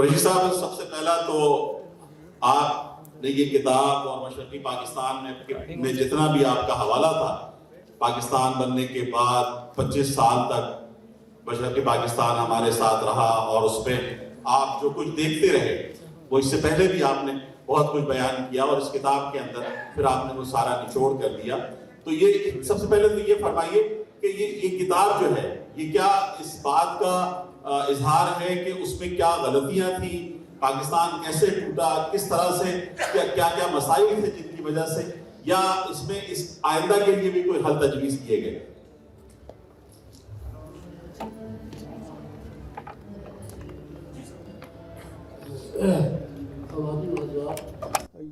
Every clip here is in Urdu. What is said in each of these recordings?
قریشی صاحب سب سے پہلا تو آپ نے یہ کتاب اور مشرقی پاکستان میں جتنا بھی آپ کا حوالہ تھا پاکستان بننے کے بعد 25 سال تک مشرقی پاکستان ہمارے ساتھ رہا اور اس پہ آپ جو کچھ دیکھتے رہے وہ اس سے پہلے بھی آپ نے بہت کچھ بیان کیا اور اس کتاب کے اندر پھر آپ نے وہ سارا نچوڑ کر دیا. تو یہ سب سے پہلے تو یہ فرمائیے کہ یہ کتاب جو ہے یہ کیا اس بات کا اظہار ہے کہ اس میں کیا غلطیاں تھیں, پاکستان کیسے ٹوٹا, کس طرح سے کیا کیا مسائل تھے جن کی وجہ سے, یا اس میں اس آئندہ کے لیے بھی کوئی حل تجویز کیے گئے؟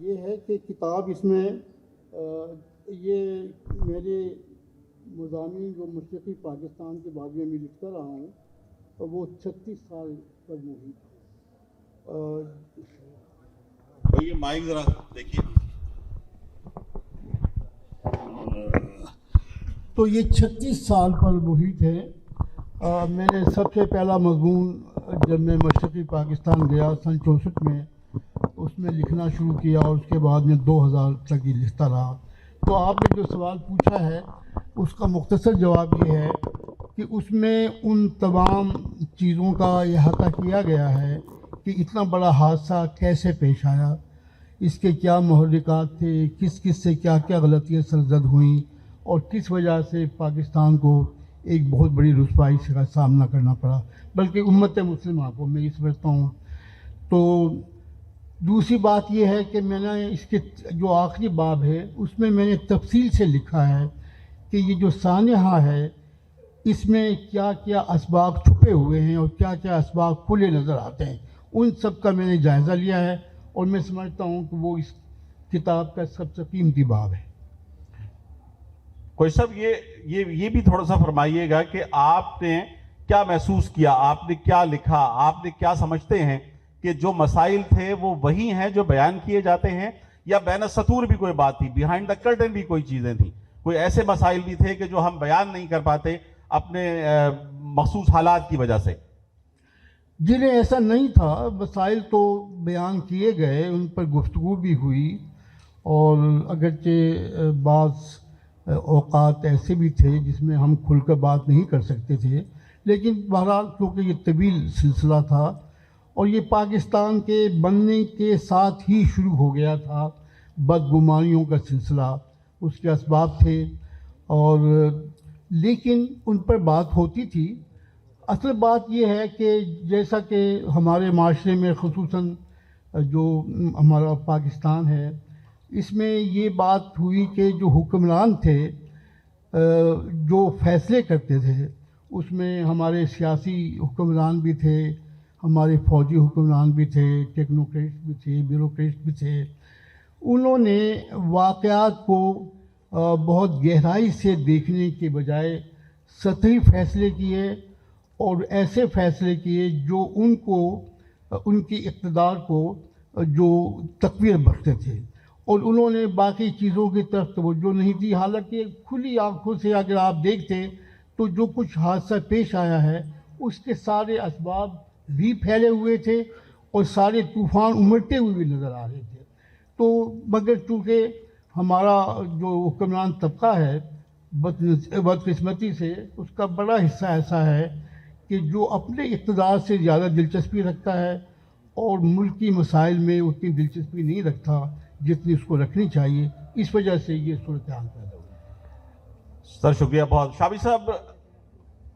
یہ ہے کہ کتاب اس میں یہ میرے مضامین جو مشرقی پاکستان کے بارے میں لکھتا رہا ہوں وہ 36 سال پر محیط ہے. یہ مائک ذرا دیکھیے. تو یہ 36 سال پر محیط ہے. میں نے سب سے پہلا مضمون جب میں مشرقی پاکستان گیا سن 64 میں اس میں لکھنا شروع کیا اور اس کے بعد میں 2000 تک یہ لکھتا رہا. تو آپ نے جو سوال پوچھا ہے اس کا مختصر جواب یہ ہے کہ اس میں ان تمام چیزوں کا احاطہ کیا گیا ہے کہ اتنا بڑا حادثہ کیسے پیش آیا, اس کے کیا محرکات تھے, کس کس سے کیا کیا غلطیاں سرزد ہوئیں اور کس وجہ سے پاکستان کو ایک بہت بڑی رسوائی کا سامنا کرنا پڑا, بلکہ امت مسلمہ کو میں یہ سمجھتا ہوں. تو دوسری بات یہ ہے کہ میں نے اس کے جو آخری باب ہے اس میں نے تفصیل سے لکھا ہے کہ یہ جو سانحہ ہے اس میں کیا کیا اسباق چھپے ہوئے ہیں اور کیا کیا اسباق کھلے نظر آتے ہیں, ان سب کا میں نے جائزہ لیا ہے اور میں سمجھتا ہوں کہ وہ اس کتاب کا سب سے قیمتی باب ہے. کوئی صاحب یہ بھی تھوڑا سا فرمائیے گا کہ آپ نے کیا محسوس کیا, آپ نے کیا لکھا, آپ نے کیا سمجھتے ہیں کہ جو مسائل تھے وہ وہی ہیں جو بیان کیے جاتے ہیں, یا بین السطور بھی کوئی بات تھی, بیہائنڈ دا کرٹن بھی کوئی چیزیں تھیں, کوئی ایسے مسائل بھی تھے کہ جو ہم بیان نہیں کر پاتے اپنے مخصوص حالات کی وجہ سے؟ جنہیں ایسا نہیں تھا, مسائل تو بیان کیے گئے, ان پر گفتگو بھی ہوئی اور اگرچہ بعض اوقات ایسے بھی تھے جس میں ہم کھل کر بات نہیں کر سکتے تھے, لیکن بہرحال کیونکہ یہ طویل سلسلہ تھا اور یہ پاکستان کے بننے کے ساتھ ہی شروع ہو گیا تھا, بدگمانیوں کا سلسلہ, اس کے اسباب تھے اور لیکن ان پر بات ہوتی تھی. اصل بات یہ ہے کہ جیسا کہ ہمارے معاشرے میں خصوصاً جو ہمارا پاکستان ہے اس میں یہ بات ہوئی کہ جو حکمران تھے جو فیصلے کرتے تھے اس میں ہمارے سیاسی حکمران بھی تھے, ہمارے فوجی حکمران بھی تھے, ٹیکنوکریٹ بھی تھے, بیوروکریٹ بھی تھے. انہوں نے واقعات کو بہت گہرائی سے دیکھنے کے بجائے سطحی فیصلے کیے اور ایسے فیصلے کیے جو ان کو ان کی اقتدار کو جو تقویت بخشتے تھے, اور انہوں نے باقی چیزوں کی طرف توجہ نہیں دی. حالانکہ کھلی آنکھوں سے اگر آپ دیکھتے تو جو کچھ حادثہ پیش آیا ہے اس کے سارے اسباب بھی پھیلے ہوئے تھے اور سارے طوفان امڑتے ہوئے بھی نظر آ رہے تھے. تو مگر چونکہ ہمارا جو حکمران طبقہ ہے بدقسمتی سے اس کا بڑا حصہ ایسا ہے کہ جو اپنے اقتدار سے زیادہ دلچسپی رکھتا ہے اور ملکی مسائل میں اتنی دلچسپی نہیں رکھتا جتنی اس کو رکھنی چاہیے. اس وجہ سے یہ صورتحال پیدا ہوئی. سر شکریہ بہت. شابی صاحب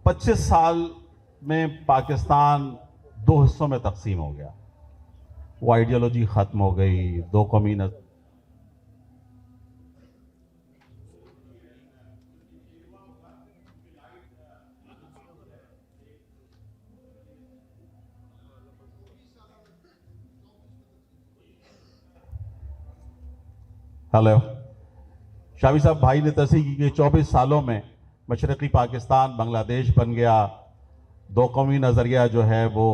25 سال میں پاکستان 2 حصوں میں تقسیم ہو گیا, وہ آئیڈیالوجی ختم ہو گئی, 2 قومی ہیلو شابی صاحب, بھائی نے تصحیح کی کہ 24 سالوں میں مشرقی پاکستان بنگلہ دیش بن گیا, 2 قومی نظریہ جو ہے وہ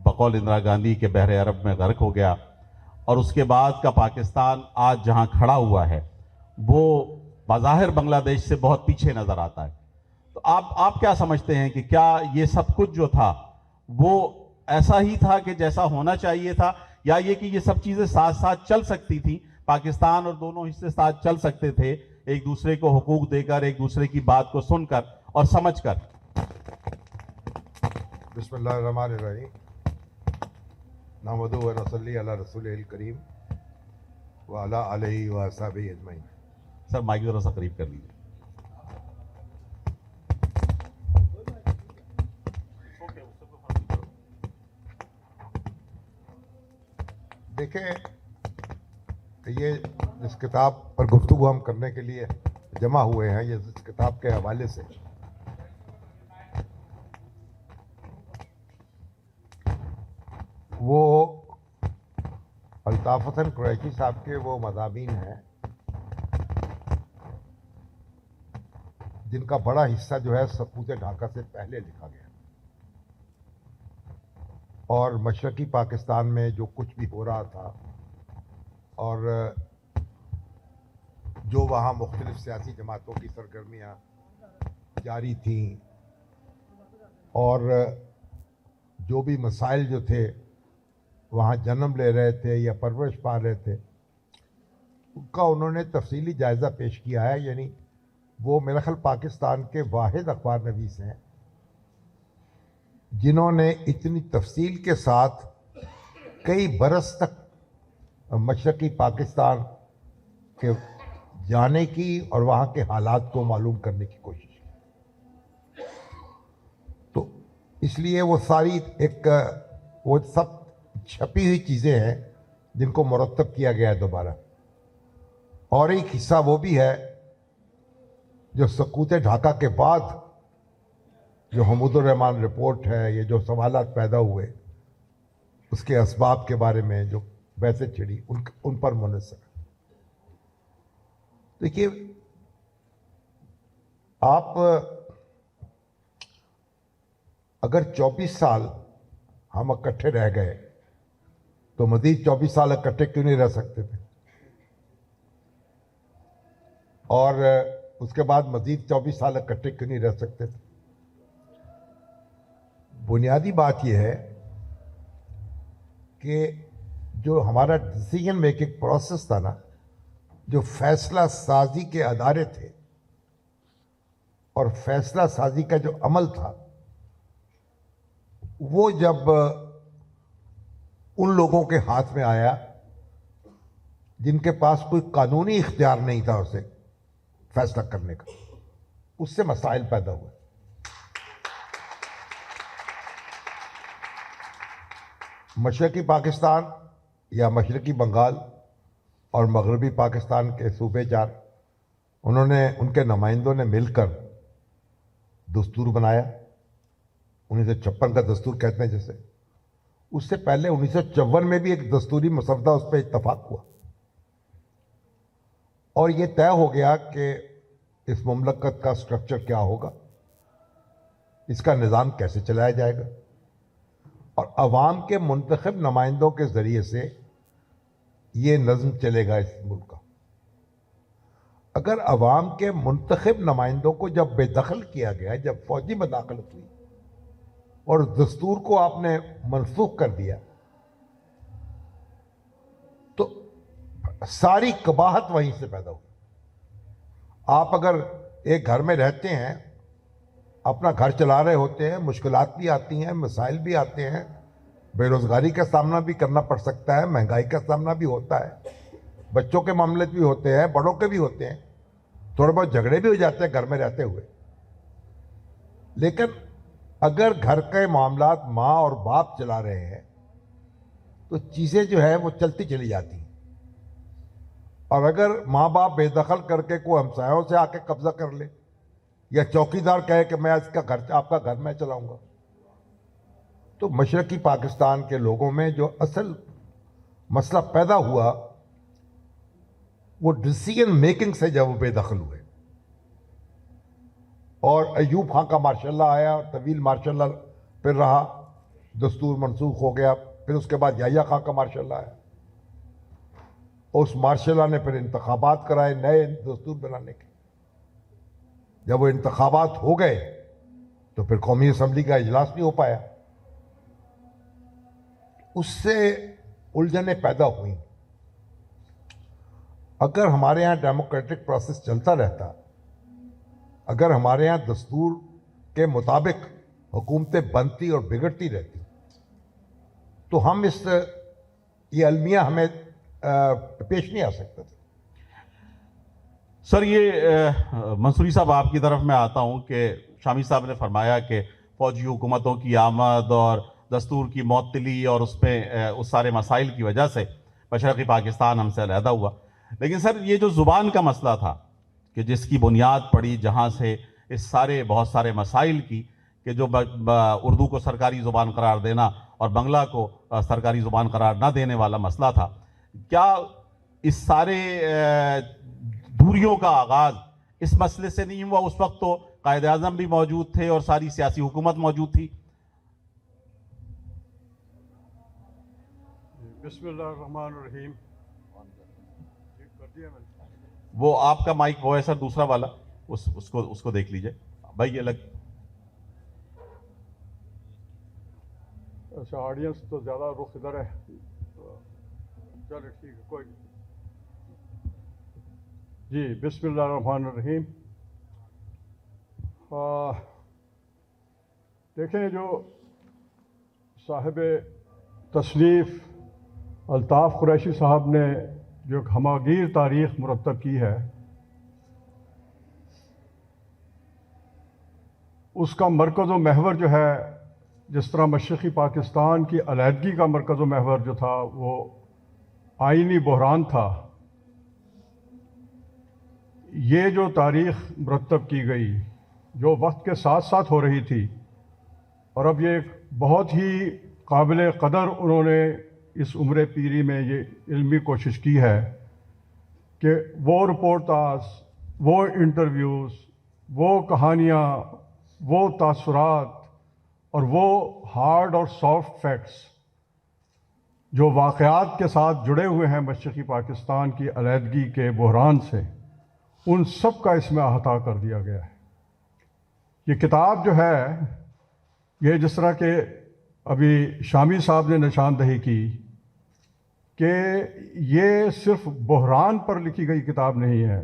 بقول اندرا گاندھی کے بحر عرب میں غرق ہو گیا, اور اس کے بعد کا پاکستان آج جہاں کھڑا ہوا ہے وہ بظاہر بنگلہ دیش سے بہت پیچھے نظر آتا ہے. تو آپ کیا سمجھتے ہیں کہ کیا یہ سب کچھ جو تھا وہ ایسا ہی تھا کہ جیسا ہونا چاہیے تھا، یا یہ کہ یہ سب چیزیں ساتھ ساتھ چل سکتی تھی، پاکستان اور دونوں حصے ساتھ چل سکتے تھے ایک دوسرے کو حقوق دے کر، ایک دوسرے کی بات کو سن کر اور سمجھ کر؟ بسم اللہ الرحمن الرحیم، نحمدہ و نصلی علی رسول الکریم وعلی آلہ و اصحابہ اجمعین۔ سر مائک ذرا سا قریب کر لیجیے۔ دیکھیں، یہ اس کتاب پر گفتگو ہم کرنے کے لیے جمع ہوئے ہیں، یہ اس کتاب کے حوالے سے وہ الطاف حسن قریشی صاحب کے وہ مضامین ہیں جن کا بڑا حصہ جو ہے سقوط ڈھاکہ سے پہلے لکھا گیا، اور مشرقی پاکستان میں جو کچھ بھی ہو رہا تھا اور جو وہاں مختلف سیاسی جماعتوں کی سرگرمیاں جاری تھیں اور جو بھی مسائل جو تھے وہاں جنم لے رہے تھے یا پرورش پا رہے تھے، ان کا انہوں نے تفصیلی جائزہ پیش کیا ہے۔ یعنی وہ میرا خیال پاکستان کے واحد اخبار نویس ہیں جنہوں نے اتنی تفصیل کے ساتھ کئی برس تک مشرقی پاکستان کے جانے کی اور وہاں کے حالات کو معلوم کرنے کی کوشش کی۔ تو اس لیے وہ ساری وہ سب چھپی ہوئی چیزیں ہیں جن کو مرتب کیا گیا ہے دوبارہ، اور ایک حصہ وہ بھی ہے جو سقوط ڈھاکہ کے بعد جو حمود الرحمن رپورٹ ہے، یہ جو سوالات پیدا ہوئے اس کے اسباب کے بارے میں جو بحثیں چھڑی ان پر منحصر ہے۔ دیکھیے، آپ اگر 24 سال ہم اکٹھے رہ گئے تو مزید 24 سال اکٹھے کیوں نہیں رہ سکتے تھے، اور اس کے بعد مزید 24 سال اکٹھے کیوں نہیں رہ سکتے تھے؟ بنیادی بات یہ ہے کہ جو ہمارا ڈیسیژن میکنگ پروسیس تھا نا، جو فیصلہ سازی کے ادارے تھے اور فیصلہ سازی کا جو عمل تھا، وہ جب ان لوگوں کے ہاتھ میں آیا جن کے پاس کوئی قانونی اختیار نہیں تھا اسے فیصلہ کرنے کا، اس سے مسائل پیدا ہوئے۔ مشرقی پاکستان یا مشرقی بنگال اور مغربی پاکستان کے صوبے جات، ان کے نمائندوں نے مل کر دستور بنایا، 1956 کا دستور کہتے ہیں جیسے۔ اس سے پہلے 1954 میں بھی ایک دستوری مسودہ اس پہ اتفاق ہوا، اور یہ طے ہو گیا کہ اس مملکت کا سٹرکچر کیا ہوگا، اس کا نظام کیسے چلایا جائے گا، اور عوام کے منتخب نمائندوں کے ذریعے سے یہ نظم چلے گا اس ملک کا۔ اگر عوام کے منتخب نمائندوں کو جب بے دخل کیا گیا، جب فوجی مداخلت ہوئی اور دستور کو آپ نے منسوخ کر دیا، تو ساری قباحت وہیں سے پیدا ہوئی۔ آپ اگر ایک گھر میں رہتے ہیں، اپنا گھر چلا رہے ہوتے ہیں، مشکلات بھی آتی ہیں، مسائل بھی آتے ہیں، بے روزگاری کا سامنا بھی کرنا پڑ سکتا ہے، مہنگائی کا سامنا بھی ہوتا ہے، بچوں کے معاملے بھی ہوتے ہیں، بڑوں کے بھی ہوتے ہیں، تھوڑے بہت جھگڑے بھی ہو جاتے ہیں گھر میں رہتے ہوئے۔ لیکن اگر گھر کے معاملات ماں اور باپ چلا رہے ہیں تو چیزیں جو ہے وہ چلتی چلی جاتی ہیں، اور اگر ماں باپ بے دخل کر کے کوئی ہمسایوں سے آ کے قبضہ کر لے، یا چوکیدار کہے کہ میں آپ کا گھر میں چلاؤں گا، تو مشرقی پاکستان کے لوگوں میں جو اصل مسئلہ پیدا ہوا وہ ڈیسیژن میکنگ سے جب وہ بے دخل ہوئے، اور ایوب خان کا مارشاء اللہ آیا اور طویل مارشاء اللہ پھر رہا، دستور منسوخ ہو گیا، پھر اس کے بعد یحییٰ خان کا مارشاء اللہ آیا، اور اس مارشاء اللہ نے پھر انتخابات کرائے نئے دستور بنانے کے۔ جب وہ انتخابات ہو گئے تو پھر قومی اسمبلی کا اجلاس نہیں ہو پایا، اس سے الجھنیں پیدا ہوئیں. اگر ہمارے یہاں ڈیموکریٹک پروسیس چلتا رہتا, اگر ہمارے یہاں دستور کے مطابق حکومتیں بنتی اور بگڑتی رہتی, تو ہم یہ المیہ ہمیں پیش نہیں آ سکتا تھا. سر یہ منصوری صاحب آپ کی طرف میں آتا ہوں کہ شامی صاحب نے فرمایا کہ فوجی حکومتوں کی آمد اور دستور کی معطلی اور اس سارے مسائل کی وجہ سے مشرقی پاکستان ہم سے علیحدہ ہوا. لیکن سر یہ جو زبان کا مسئلہ تھا کہ جس کی بنیاد پڑی جہاں سے اس بہت سارے مسائل کی, کہ جو اردو کو سرکاری زبان قرار دینا اور بنگلہ کو سرکاری زبان قرار نہ دینے والا مسئلہ تھا, کیا اس سارے دوریوں کا آغاز اس مسئلے سے نہیں ہوا؟ اس وقت تو قائد اعظم بھی موجود تھے اور ساری سیاسی حکومت موجود تھی. بسم اللہ الرحمن الرحیم. وہ آپ کا مائک وہ ہے سر, دوسرا والا, اس کو دیکھ لیجئے بھائی. یہ لگ اچھا, آڈینس تو زیادہ رخ ادھر ہے, چلے ٹھیک ہے, کوئی نہیں. جی بسم اللہ الرحمن الرحیم. دیکھیں, جو صاحب تصنیف الطاف قریشی صاحب نے جو ایک ہماگیر تاریخ مرتب کی ہے, اس کا مرکز و محور جو ہے, جس طرح مشرقی پاکستان کی علیحدگی کا مرکز و محور جو تھا وہ آئینی بحران تھا, یہ جو تاریخ مرتب کی گئی جو وقت کے ساتھ ساتھ ہو رہی تھی, اور اب یہ ایک بہت ہی قابل قدر انہوں نے اس عمر پیری میں یہ علمی کوشش کی ہے کہ وہ رپورٹاز, وہ انٹرویوز, وہ کہانیاں, وہ تاثرات اور وہ ہارڈ اور سافٹ فیکٹس جو واقعات کے ساتھ جڑے ہوئے ہیں مشرقی پاکستان کی علیحدگی کے بحران سے, ان سب کا اس میں احاطہ کر دیا گیا ہے. یہ کتاب جو ہے, یہ جس طرح کہ ابھی شامی صاحب نے نشاندہی کی کہ یہ صرف بحران پر لکھی گئی کتاب نہیں ہے,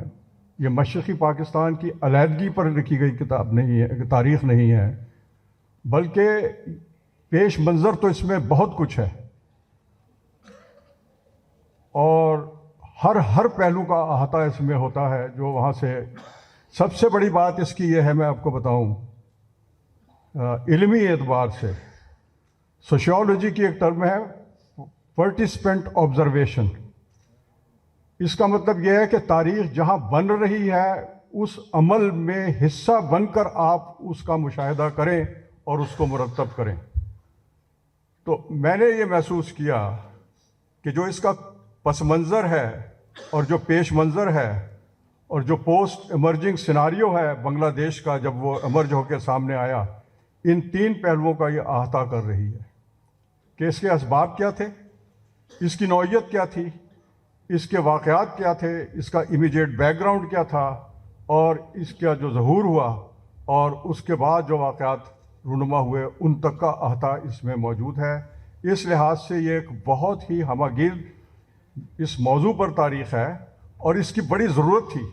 یہ مشرقی پاکستان کی علیحدگی پر لکھی گئی کتاب نہیں ہے, تاریخ نہیں ہے, بلکہ پیش منظر تو اس میں بہت کچھ ہے, اور ہر پہلو کا احاطہ اس میں ہوتا ہے. جو وہاں سے سب سے بڑی بات اس کی یہ ہے, میں آپ کو بتاؤں, علمی اعتبار سے سوشیولوجی کی ایک ٹرم ہے پارٹیسپینٹ آبزرویشن. اس کا مطلب یہ ہے کہ تاریخ جہاں بن رہی ہے اس عمل میں حصہ بن کر آپ اس کا مشاہدہ کریں اور اس کو مرتب کریں. تو میں نے یہ محسوس کیا کہ جو اس کا پس منظر ہے اور جو پیش منظر ہے اور جو پوسٹ ایمرجنگ سیناریو ہے بنگلہ دیش کا جب وہ ایمرج ہو کے سامنے آیا, ان تین پہلوؤں کا یہ احاطہ کر رہی ہے کہ اس کے اسباب کیا تھے, اس کی نوعیت کیا تھی, اس کے واقعات کیا تھے, اس کا امیجیٹ بیک گراؤنڈ کیا تھا, اور اس کا جو ظہور ہوا اور اس کے بعد جو واقعات رونما ہوئے ان تک کا احاطہ اس میں موجود ہے. اس لحاظ سے یہ ایک بہت ہی ہماگیر اس موضوع پر تاریخ ہے اور اس کی بڑی ضرورت تھی.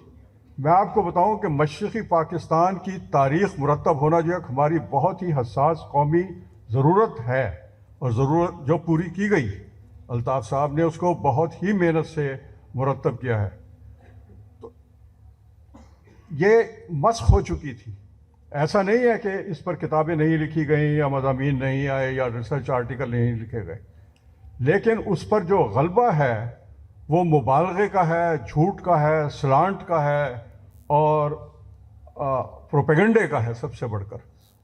میں آپ کو بتاؤں کہ مشرقی پاکستان کی تاریخ مرتب ہونا جو ایک ہماری بہت ہی حساس قومی ضرورت ہے, اور ضرورت جو پوری کی گئی, الطاف صاحب نے اس کو بہت ہی محنت سے مرتب کیا ہے. تو یہ مسخ ہو چکی تھی. ایسا نہیں ہے کہ اس پر کتابیں نہیں لکھی گئیں یا مضامین نہیں آئے یا ریسرچ آرٹیکل نہیں لکھے گئے, لیکن اس پر جو غلبہ ہے وہ مبالغے کا ہے, جھوٹ کا ہے, سلانٹ کا ہے اور پروپیگنڈے کا ہے سب سے بڑھ کر,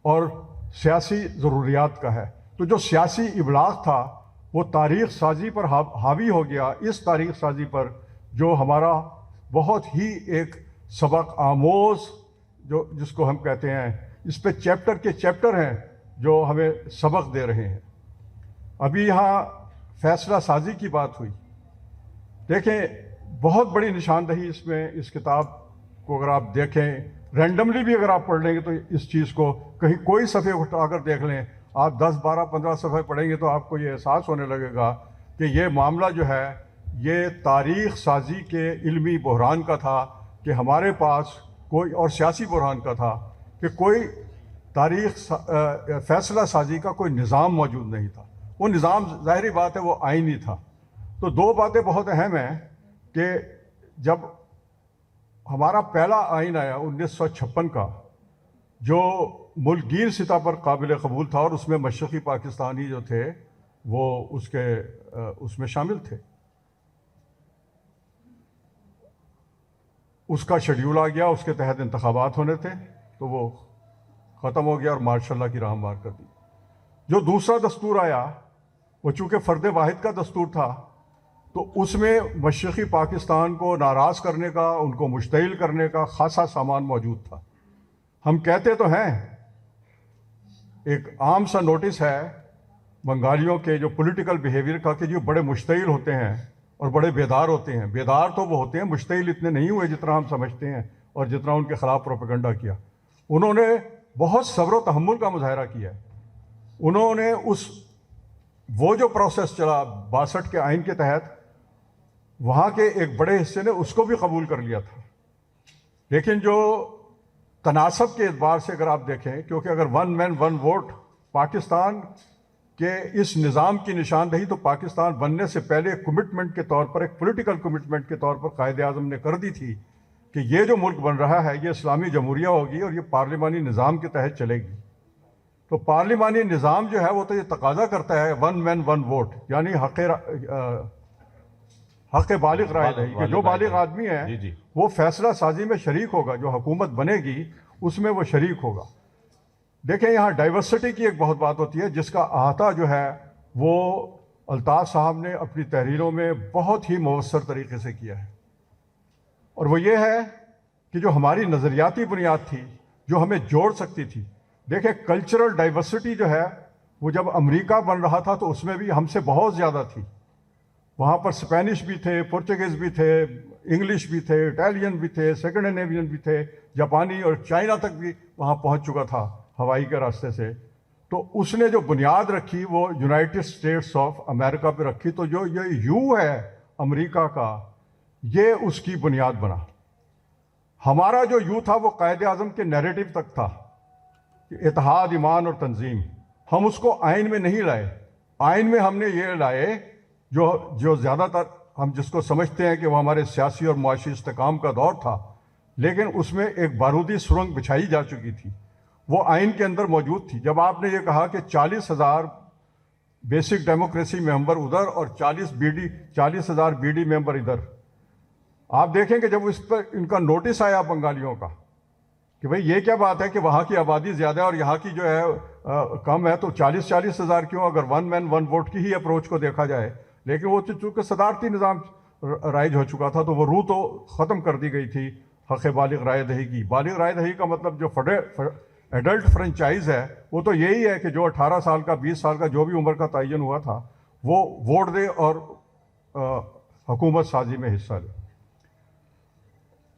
اور سیاسی ضروریات کا ہے. تو جو سیاسی ابلاغ تھا وہ تاریخ سازی پر حاوی ہو گیا, اس تاریخ سازی پر جو ہمارا بہت ہی ایک سبق آموز جس کو ہم کہتے ہیں, اس پہ چیپٹر کے چیپٹر ہیں جو ہمیں سبق دے رہے ہیں. ابھی یہاں فیصلہ سازی کی بات ہوئی. دیکھیں, بہت بڑی نشاندہی اس میں, اس کتاب کو اگر آپ دیکھیں رینڈملی بھی اگر آپ پڑھ لیں گے تو اس چیز کو کہیں کوئی صفحے اٹھا کر دیکھ لیں آپ 10 12 15 صفحے پڑھیں گے تو آپ کو یہ احساس ہونے لگے گا کہ یہ معاملہ جو ہے یہ تاریخ سازی کے علمی بحران کا تھا کہ ہمارے پاس کوئی، اور سیاسی بحران کا تھا کہ کوئی تاریخ فیصلہ سازی کا کوئی نظام موجود نہیں تھا. وہ نظام ظاہری بات ہے وہ آئینی تھا. تو دو باتیں بہت اہم ہیں کہ جب ہمارا پہلا آئین آیا 1956 کا، جو ملک گیر سطح پر قابل قبول تھا، اور اس میں مشرقی پاکستانی جو تھے وہ اس میں شامل تھے. اس کا شیڈیول آ گیا، اس کے تحت انتخابات ہونے تھے، تو وہ ختم ہو گیا اور مارشاء اللہ کی راہ مار کر دی. جو دوسرا دستور آیا وہ چونکہ فرد واحد کا دستور تھا، تو اس میں مشرقی پاکستان کو ناراض کرنے کا، ان کو مشتعل کرنے کا خاصا سامان موجود تھا. ہم کہتے تو ہیں، ایک عام سا نوٹس ہے بنگالیوں کے جو پولیٹیکل بیہیویئر کا کہ جو بڑے مشتعل ہوتے ہیں اور بڑے بیدار ہوتے ہیں. بیدار تو وہ ہوتے ہیں، مشتعل اتنے نہیں ہوئے جتنا ہم سمجھتے ہیں اور جتنا ان کے خلاف پروپیگنڈا کیا. انہوں نے بہت صبر و تحمل کا مظاہرہ کیا ہے. انہوں نے وہ جو پروسیس چلا 62 کے آئین کے تحت، وہاں کے ایک بڑے حصے نے اس کو بھی قبول کر لیا تھا. لیکن جو تناسب کے اعتبار سے اگر آپ دیکھیں، کیونکہ اگر ون مین ون ووٹ پاکستان کے اس نظام کی نشاندہی تو پاکستان بننے سے پہلے ایک کمٹمنٹ کے طور پر، ایک پولیٹیکل کمٹمنٹ کے طور پر قائد اعظم نے کر دی تھی کہ یہ جو ملک بن رہا ہے یہ اسلامی جمہوریہ ہوگی اور یہ پارلیمانی نظام کے تحت چلے گی. تو پارلیمانی نظام جو ہے وہ تو یہ تقاضا کرتا ہے ون مین ون ووٹ، یعنی حق بالغ رائے دہی، کہ جو بالغ آدمی ہے وہ فیصلہ سازی میں شریک ہوگا، جو حکومت بنے گی اس میں وہ شریک ہوگا. دیکھیں یہاں ڈائیورسٹی کی ایک بہت بات ہوتی ہے جس کا احاطہ جو ہے وہ الطاف صاحب نے اپنی تحریروں میں بہت ہی مؤثر طریقے سے کیا ہے. اور وہ یہ ہے کہ جو ہماری نظریاتی بنیاد تھی جو ہمیں جوڑ سکتی تھی. دیکھیں کلچرل ڈائیورسٹی جو ہے وہ جب امریکہ بن رہا تھا تو اس میں بھی ہم سے بہت زیادہ تھی. وہاں پر اسپینش بھی تھے، پرتگیز بھی تھے، انگلش بھی تھے، اٹالین بھی تھے، سیکنڈ نیوین بھی تھے، جاپانی اور چائنا تک بھی وہاں پہنچ چکا تھا ہوائی کے راستے سے. تو اس نے جو بنیاد رکھی وہ یونائٹڈ اسٹیٹس آف امریکہ پہ رکھی. تو جو یہ یو ہے امریکہ کا، یہ اس کی بنیاد بنا. ہمارا جو یو تھا وہ قائد اعظم کے نیریٹو تک تھا کہ اتحاد، ایمان اور تنظیم. ہم اس کو آئین میں نہیں لائے. آئین میں ہم نے یہ لائے جو زیادہ تر ہم جس کو سمجھتے ہیں کہ وہ ہمارے سیاسی اور معاشی استحکام کا دور تھا، لیکن اس میں ایک بارودی سرنگ بچھائی جا چکی تھی، وہ آئین کے اندر موجود تھی. جب آپ نے یہ کہا کہ 40,000 بیسک ڈیموکریسی ممبر ادھر اور 40,000 بی ڈی ممبر ادھر، آپ دیکھیں کہ جب اس پر ان کا نوٹس آیا بنگالیوں کا کہ بھئی یہ کیا بات ہے کہ وہاں کی آبادی زیادہ ہے اور یہاں کی جو ہے کم ہے، تو 40,000 کیوں، اگر ون مین ون ووٹ کی ہی اپروچ کو دیکھا جائے. لیکن وہ چونکہ صدارتی نظام رائج ہو چکا تھا تو وہ روح تو ختم کر دی گئی تھی حق بالغ رائے دہی کی. بالغ رائے دہی کا مطلب جو ایڈلٹ فرنچائز ہے وہ تو یہی ہے کہ جو 18 سال کا 20 سال کا جو بھی عمر کا تعین ہوا تھا وہ ووٹ دے اور حکومت سازی میں حصہ لے.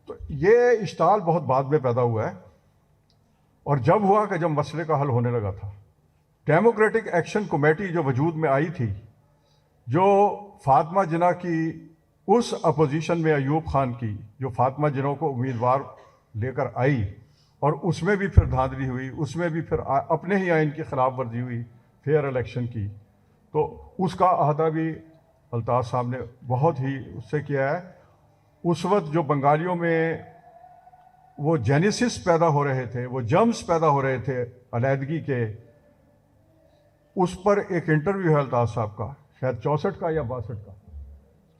تو یہ اشتعال بہت بعد میں پیدا ہوا ہے. اور جب ہوا کہ جب مسئلے کا حل ہونے لگا تھا، ڈیموکریٹک ایکشن کمیٹی جو وجود میں آئی تھی، جو فاطمہ جناح کی اس اپوزیشن میں ایوب خان کی جو فاطمہ جناح کو امیدوار لے کر آئی، اور اس میں بھی پھر دھاندلی ہوئی، اس میں بھی پھر اپنے ہی آئین کی خلاف ورزی ہوئی فیئر الیکشن کی. تو اس کا احاطہ بھی الطاف صاحب نے بہت ہی اس سے کیا ہے. اس وقت جو بنگالیوں میں وہ جینیسس پیدا ہو رہے تھے، وہ جرمز پیدا ہو رہے تھے علیحدگی کے، اس پر ایک انٹرویو ہے الطاف صاحب کا، شاید 64 کا یا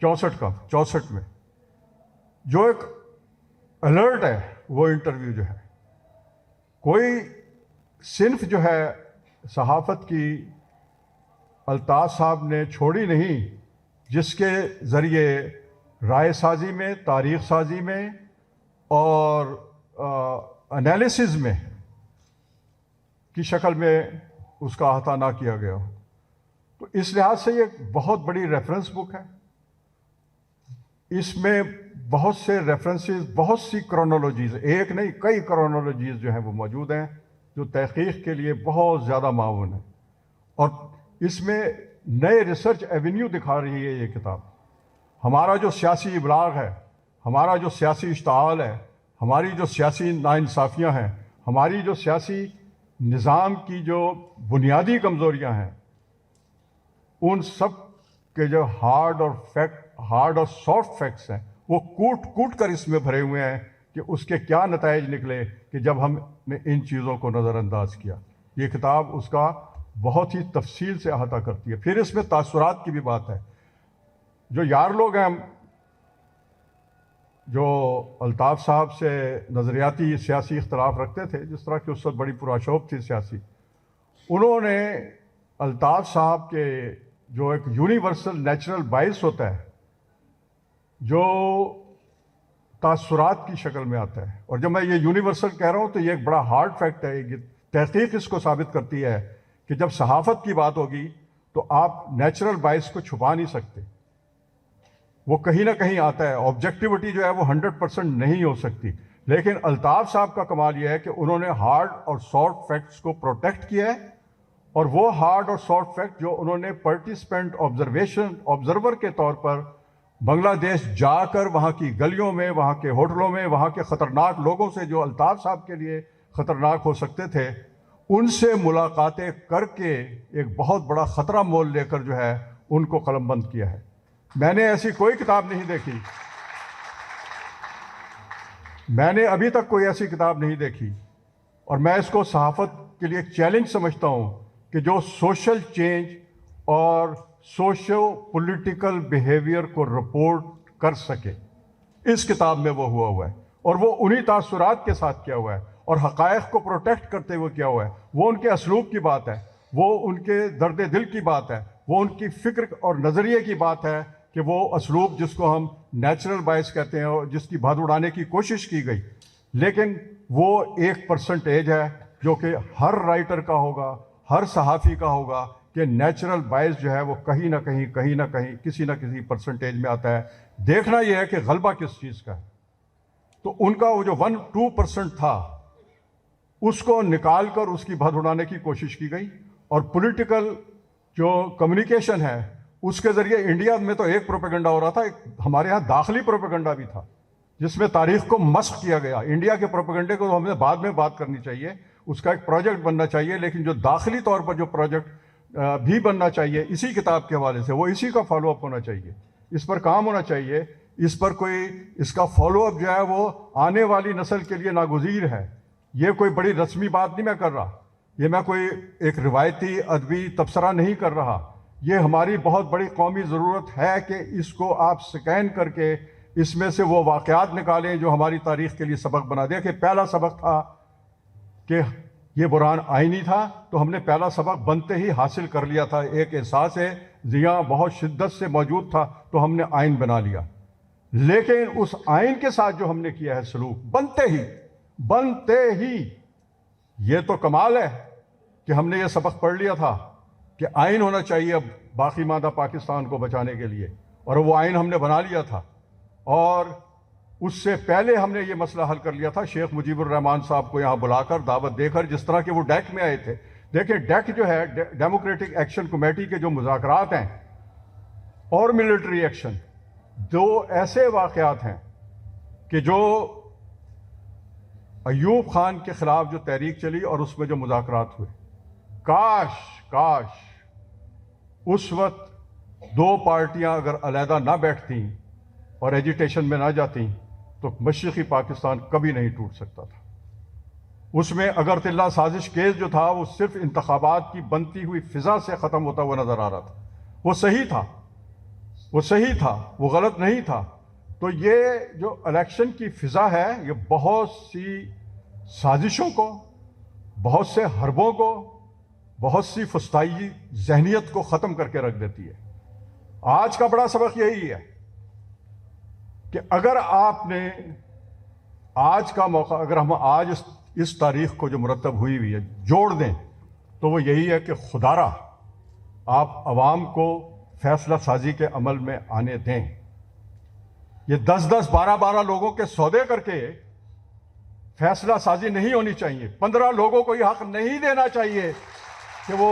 62 کا، 64 میں، جو ایک الرٹ ہے. وہ انٹرویو جو ہے کوئی صنف جو ہے صحافت کی الطاف صاحب نے چھوڑی نہیں جس کے ذریعے رائے سازی میں، تاریخ سازی میں اور انالیسز میں کی شکل میں اس کا احاطہ نہ کیا گیا ہو. تو اس لحاظ سے یہ ایک بہت بڑی ریفرنس بک ہے. اس میں بہت سے ریفرنسز، بہت سی کرونالوجیز، ایک نہیں کئی کرونالوجیز جو ہیں وہ موجود ہیں جو تحقیق کے لیے بہت زیادہ معاون ہیں. اور اس میں نئے ریسرچ ایونیو دکھا رہی ہے یہ کتاب. ہمارا جو سیاسی ابلاغ ہے، ہمارا جو سیاسی اشتعال ہے، ہماری جو سیاسی ناانصافیاں ہیں، ہماری جو سیاسی نظام کی جو بنیادی کمزوریاں ہیں، ان سب کے جو ہارڈ اور سافٹ فیکٹس ہیں وہ کوٹ کر اس میں بھرے ہوئے ہیں کہ اس کے کیا نتائج نکلے کہ جب ہم نے ان چیزوں کو نظر انداز کیا. یہ کتاب اس کا بہت ہی تفصیل سے احاطہ کرتی ہے. پھر اس میں تاثرات کی بھی بات ہے. جو یار لوگ ہیں جو الطاف صاحب سے نظریاتی سیاسی اختلاف رکھتے تھے، جس طرح کی اس وقت بڑی پراشوب تھی سیاسی، انہوں نے الطاف صاحب کے جو ایک یونیورسل نیچرل باعث ہوتا ہے جو تاثرات کی شکل میں آتا ہے، اور جب میں یہ یونیورسل کہہ رہا ہوں تو یہ ایک بڑا ہارڈ فیکٹ ہے. یہ تحقیق اس کو ثابت کرتی ہے کہ جب صحافت کی بات ہوگی تو آپ نیچرل باعث کو چھپا نہیں سکتے، وہ کہیں نہ کہیں آتا ہے. آبجیکٹیوٹی جو ہے وہ 100% نہیں ہو سکتی. لیکن الطاف صاحب کا کمال یہ ہے کہ انہوں نے ہارڈ اور سافٹ فیکٹس کو پروٹیکٹ کیا ہے، اور وہ ہارڈ اور سافٹ فیکٹ جو انہوں نے پارٹیسپینٹ آبزرور کے طور پر بنگلہ دیش جا کر وہاں کی گلیوں میں، وہاں کے ہوٹلوں میں، وہاں کے خطرناک لوگوں سے جو الطاف صاحب کے لیے خطرناک ہو سکتے تھے، ان سے ملاقاتیں کر کے ایک بہت بڑا خطرہ مول لے کر جو ہے ان کو قلم بند کیا ہے. میں نے ایسی کوئی کتاب نہیں دیکھی، میں نے ابھی تک کوئی ایسی کتاب نہیں دیکھی، اور میں اس کو صحافت کے لیے ایک چیلنج سمجھتا ہوں کہ جو سوشل چینج اور سوشو پولیٹیکل بیہیویئر کو رپورٹ کر سکے. اس کتاب میں وہ ہوا ہے، اور وہ انہی تاثرات کے ساتھ کیا ہوا ہے، اور حقائق کو پروٹیکٹ کرتے ہوئے کیا ہوا ہے. وہ ان کے اسلوب کی بات ہے، وہ ان کے درد دل کی بات ہے، وہ ان کی فکر اور نظریے کی بات ہے کہ وہ اسلوب جس کو ہم نیچرل باعث کہتے ہیں اور جس کی بھاد اڑانے کی کوشش کی گئی، لیکن وہ 1% ہے جو کہ ہر رائٹر کا ہوگا، ہر صحافی کا ہوگا کہ نیچرل باعث جو ہے وہ کہیں نہ کہیں کسی نہ کسی پرسنٹیج میں آتا ہے. دیکھنا یہ ہے کہ غلبہ کس چیز کا ہے. تو ان کا وہ جو 1-2% تھا اس کو نکال کر اس کی بھاد اڑانے کی کوشش کی گئی، اور پولیٹیکل جو کمیونیکیشن ہے اس کے ذریعے انڈیا میں تو ایک پروپیگنڈا ہو رہا تھا، ایک ہمارے ہاں داخلی پروپیگنڈا بھی تھا جس میں تاریخ کو مسخ کیا گیا. انڈیا کے پروپیگنڈے کو ہمیں بعد میں بات کرنی چاہیے، اس کا ایک پروجیکٹ بننا چاہیے، لیکن جو داخلی طور پر جو پروجیکٹ بھی بننا چاہیے اسی کتاب کے حوالے سے، وہ اسی کا فالو اپ ہونا چاہیے، اس پر کام ہونا چاہیے. اس پر اس کا فالو اپ جو ہے وہ آنے والی نسل کے لیے ناگزیر ہے. یہ کوئی بڑی رسمی بات نہیں میں کر رہا، یہ میں کوئی ایک روایتی ادبی تبصرہ نہیں کر رہا. یہ ہماری بہت بڑی قومی ضرورت ہے کہ اس کو آپ سکین کر کے اس میں سے وہ واقعات نکالیں جو ہماری تاریخ کے لیے سبق بنا دیا. کہ پہلا سبق تھا کہ یہ بحران آئینی تھا، تو ہم نے پہلا سبق بنتے ہی حاصل کر لیا تھا. ایک احساس ضیاء بہت شدت سے موجود تھا تو ہم نے آئین بنا لیا. لیکن اس آئین کے ساتھ جو ہم نے کیا ہے سلوک بنتے ہی یہ تو کمال ہے کہ ہم نے یہ سبق پڑھ لیا تھا کہ آئین ہونا چاہیے اب باقی ماندہ پاکستان کو بچانے کے لیے، اور وہ آئین ہم نے بنا لیا تھا. اور اس سے پہلے ہم نے یہ مسئلہ حل کر لیا تھا شیخ مجیب الرحمان صاحب کو یہاں بلا کر دعوت دے کر، جس طرح کہ وہ ڈیک میں آئے تھے. دیکھیں ڈیک جو ہے ڈیموکریٹک ایکشن کمیٹی کے جو مذاکرات ہیں اور ملٹری ایکشن، دو ایسے واقعات ہیں کہ جو ایوب خان کے خلاف جو تحریک چلی اور اس میں جو مذاکرات ہوئے، کاش اس وقت دو پارٹیاں اگر علیحدہ نہ بیٹھتیں اور ایجیٹیشن میں نہ جاتیں تو مشرقی پاکستان کبھی نہیں ٹوٹ سکتا تھا. اس میں اگرتلہ سازش کیس جو تھا وہ صرف انتخابات کی بنتی ہوئی فضا سے ختم ہوتا ہوا نظر آ رہا تھا. وہ صحیح تھا، وہ غلط نہیں تھا. تو یہ جو الیکشن کی فضا ہے یہ بہت سی سازشوں کو، بہت سے حربوں کو، بہت سی فسطائی ذہنیت کو ختم کر کے رکھ دیتی ہے. آج کا بڑا سبق یہی ہے کہ اگر آپ نے آج کا موقع، اگر ہم آج اس تاریخ کو جو مرتب ہوئی ہے جوڑ دیں تو وہ یہی ہے کہ خدارہ آپ عوام کو فیصلہ سازی کے عمل میں آنے دیں. یہ 10-10 12-12 لوگوں کے سودے کر کے فیصلہ سازی نہیں ہونی چاہیے. 15 لوگوں کو یہ حق نہیں دینا چاہیے کہ وہ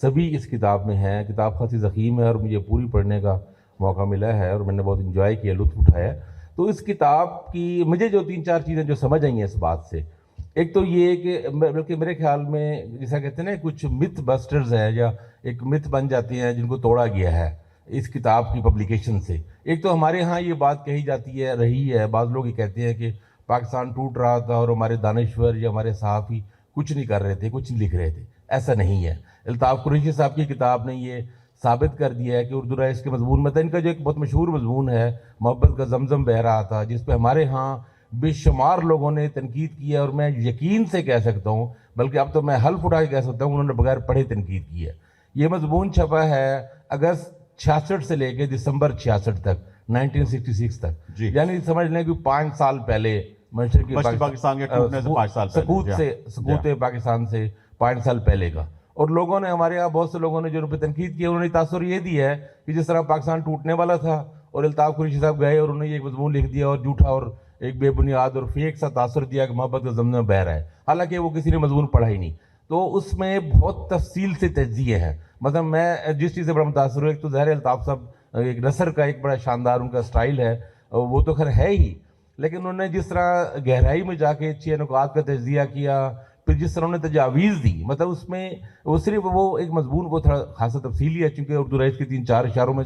سبھی اس کتاب میں ہیں. کتاب خاصی ضخیم ہے اور مجھے پوری پڑھنے کا موقع ملا ہے اور میں نے بہت انجوائے کیا, لطف اٹھایا. تو اس کتاب کی مجھے جو 3-4 چیزیں جو سمجھ آئی ہیں اس بات سے, ایک تو یہ کہ بلکہ میرے خیال میں جیسا کہتے ہیں نا کچھ متھ بسٹرز ہیں یا ایک متھ بن جاتے ہیں جن کو توڑا گیا ہے اس کتاب کی پبلیکیشن سے. ایک تو ہمارے ہاں یہ بات کہی جاتی ہے رہی ہے, بعض لوگ یہ کہتے ہیں کہ پاکستان ٹوٹ رہا تھا اور ہمارے دانشور یا ہمارے صحافی کچھ نہیں کر رہے تھے, کچھ نہیں لکھ رہے تھے. ایسا نہیں ہے. الطاف قریشی صاحب کی کتاب نے یہ ثابت کر دیا ہے کہ اردو رائٹس کے مضمون میں تھا. ان کا جو ایک بہت مشہور مضمون ہے محبت کا زمزم بہہ رہا تھا, جس پہ ہمارے ہاں بے شمار لوگوں نے تنقید کی ہے, اور میں یقین سے کہہ سکتا ہوں, بلکہ اب تو میں حلف اٹھا کے کہہ سکتا ہوں, انہوں نے بغیر پڑھے تنقید کی ہے. یہ مضمون چھپا ہے اگست 66 سے لے کے دسمبر 66 تک, 1966 تک. جی. یعنی سمجھ لیں کہ 5 سال پہلے مشرقی پاکستان کے ٹوٹنے سے 5 سال پہلے, سقوط پاکستان سے 5 سال پہلے کا. اور لوگوں نے ہمارے یہاں بہت سے لوگوں نے جو ان پہ تنقید کی, انہوں نے تاثر یہ دیا ہے کہ جس طرح پاکستان ٹوٹنے والا تھا اور الطاف قریشی صاحب گئے اور انہوں نے ایک مضمون لکھ دیا اور جھوٹا اور ایک بے بنیاد اور فیک سا تاثر دیا کہ محبت کا زمزم بہہ رہا ہے, حالانکہ وہ کسی نے مضمون پڑھا ہی نہیں. تو اس میں بہت تفصیل سے تجزیے ہیں. مثلا میں جس چیز سے بڑا متاثر ہوں, ایک تو ظاہر الطاف صاحب ایک نثر کا ایک بڑا شاندار ان کا سٹائل ہے, وہ تو خیر ہے ہی, لیکن انہوں نے جس طرح گہرائی میں جا کے 6 نکات کا تجزیہ کیا, پھر جس طرح انہوں نے تجاویز دی, مطلب اس میں وہ صرف وہ ایک مضمون وہ تھوڑا خاصا تفصیلی ہے چونکہ اردو رائٹس کی 3-4 اشاروں میں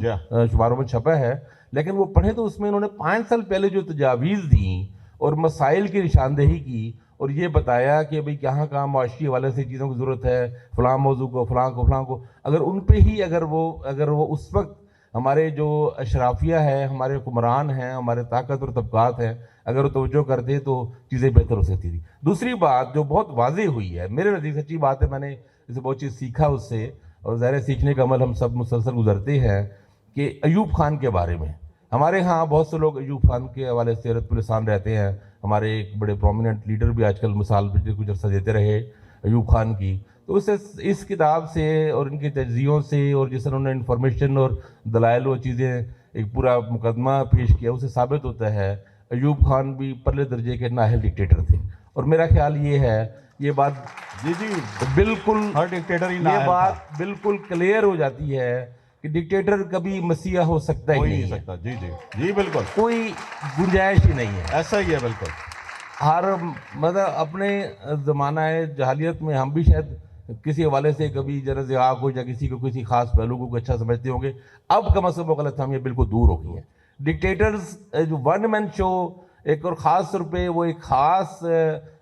شماروں میں چھپا ہے, لیکن وہ پڑھیں تو اس میں انہوں نے 5 سال پہلے جو تجاویز دیں اور مسائل کی نشاندہی کی اور یہ بتایا کہ بھئی کہاں معاشی حوالے سے چیزوں کی ضرورت ہے, فلاں موضوع کو فلاں کو اگر ان پہ ہی اگر وہ اس وقت ہمارے جو اشرافیہ ہے, ہمارے حکمران ہیں, ہمارے طاقتور طبقات ہیں, اگر وہ توجہ کرتے تو چیزیں بہتر ہو سکتی تھی. دوسری بات جو بہت واضح ہوئی ہے, میرے نزدیک سچی بات ہے, میں نے اسے بہت چیز سیکھا اس سے, اور ظاہر سیکھنے کا عمل ہم سب مسلسل گزرتے ہیں, کہ ایوب خان کے بارے میں ہمارے ہاں بہت سے لوگ ایوب خان کے حوالے سے رت پلسان رہتے ہیں. ہمارے ایک بڑے پرومیننٹ لیڈر بھی آج کل مثال پہ کچھ عرصہ دیتے رہے ایوب خان کی. تو اس کتاب سے اور ان کے تجزیوں سے اور جس طرح انہوں نے انفارمیشن اور دلائل و چیزیں ایک پورا مقدمہ پیش کیا, اسے ثابت ہوتا ہے ایوب خان بھی پرلے درجے کے نااہل ڈکٹیٹر تھے. اور میرا خیال یہ ہے, یہ بات جی بالکل ہر ڈکٹیٹر ہی یہ بات بالکل کلیئر ہو جاتی ہے کہ ڈکٹیٹر کبھی مسیحا ہو سکتا ہی نہیں سکتا. جی بالکل, کوئی گنجائش ہی نہیں ہے. ایسا ہی ہے بالکل. ہر مطلب اپنے زمانہ جہالیت میں ہم بھی شاید کسی حوالے سے کبھی جرز آگ ہو یا کسی کو کسی خاص پہلو کو اچھا سمجھتے ہوں گے, اب کم از کم وہ غلط فہمیاں بالکل دور ہو گئی ہیں. ڈکٹیٹرز جو ون مین شو ایک اور خاص طور پہ وہ ایک خاص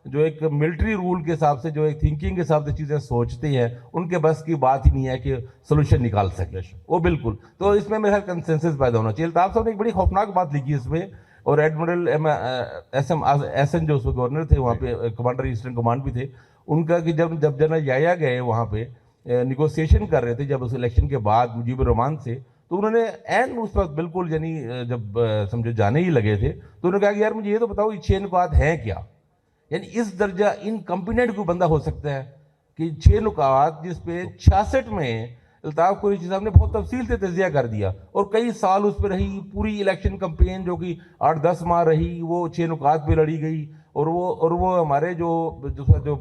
جو ایک ملٹری رول کے حساب سے جو ایک تھنکنگ کے حساب سے چیزیں سوچتے ہیں, ان کے بس کی بات ہی نہیں ہے کہ سولوشن نکال سکے وہ بالکل. تو اس میں میرا کنسنسس پیدا ہونا چاہیے. الطاف صاحب نے ایک بڑی خوفناک بات لکھی اس میں, اور ایڈمرل ایس این جو اس میں گورنر تھے وہاں پہ, کمانڈر ایسٹرن کمانڈ بھی تھے, ان کا کہ جب جنرل یحییٰ گئے وہاں پہ نیگوسیشن کر رہے تھے جب اس الیکشن کے بعد مجیب الرحمان سے, تو انہوں نے عین اس وقت بالکل یعنی جب سمجھو جانے ہی لگے تھے تو انہوں نے کہا کہ یار مجھے یہ تو بتاؤ یہ 6 نکات ہیں کیا. یعنی اس درجہ انکمپیٹنٹ کوئی بندہ ہو سکتا ہے کہ 6 نکات جس پہ 66 میں الطاف قریشی صاحب نے بہت تفصیل سے تجزیہ کر دیا, اور کئی سال اس پہ رہی پوری الیکشن کمپین جو کہ 8-10 ماہ رہی, وہ 6 نکات پہ لڑی گئی. اور وہ ہمارے جو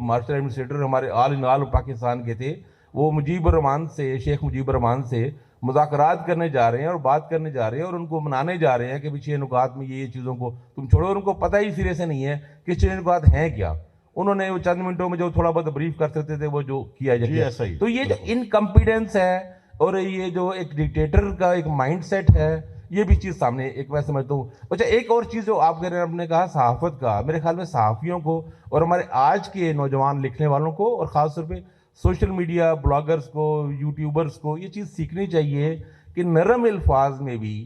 مارشل ایڈمنسٹریٹر ہمارے آل ان آل پاکستان کے تھے, وہ مجیب الرحمان سے, شیخ مجیب الرحمان سے مذاکرات کرنے جا رہے ہیں اور بات کرنے جا رہے ہیں اور ان کو منانے جا رہے ہیں کہ 6 نکات میں یہ چیزوں کو تم چھوڑو. اور ان کو پتہ ہی سرے سے نہیں ہے کہ 6 نکات ہیں کیا. انہوں نے وہ چند منٹوں میں جو تھوڑا بہت بریف کر سکتے تھے وہ جو کیا جائے. تو یہ جو انکمپیڈنس ہے اور یہ جو ایک ڈکٹیٹر کا ایک مائنڈ سیٹ ہے, یہ بھی چیز سامنے ایک میں سمجھتا ہوں. اچھا ایک اور چیز جو آپ نے کہا صحافت کا, میرے خیال میں صحافیوں کو اور ہمارے آج کے نوجوان لکھنے والوں کو اور خاص طور پہ سوشل میڈیا بلاگرز کو, یوٹیوبرز کو یہ چیز سیکھنی چاہیے کہ نرم الفاظ میں بھی,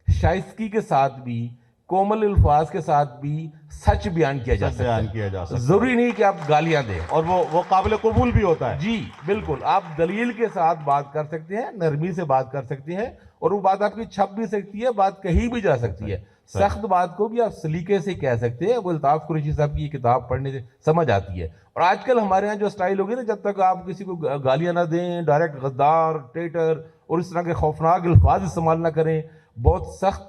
شائستگی کے ساتھ بھی, کومل الفاظ کے ساتھ بھی سچ بیان کیا جا سکتا ہے. ضروری نہیں کہ آپ گالیاں دیں, اور وہ قابل قبول بھی ہوتا ہے. جی بالکل, آپ دلیل کے ساتھ بات کر سکتے ہیں, نرمی سے بات کر سکتے ہیں, اور وہ بات آپ کی چھپ بھی سکتی ہے, بات کہی بھی جا سکتی ہے. سخت بات کو بھی آپ سلیقے سے کہہ سکتے ہیں. وہ الطاف قریشی صاحب کی یہ کتاب پڑھنے سے سمجھ آتی ہے. اور آج کل ہمارے ہاں جو سٹائل ہوگی نا, جب تک آپ کسی کو گالیاں نہ دیں, ڈائریکٹ غدار, ٹیٹر اور اس طرح کے خوفناک الفاظ استعمال نہ کریں, بہت سخت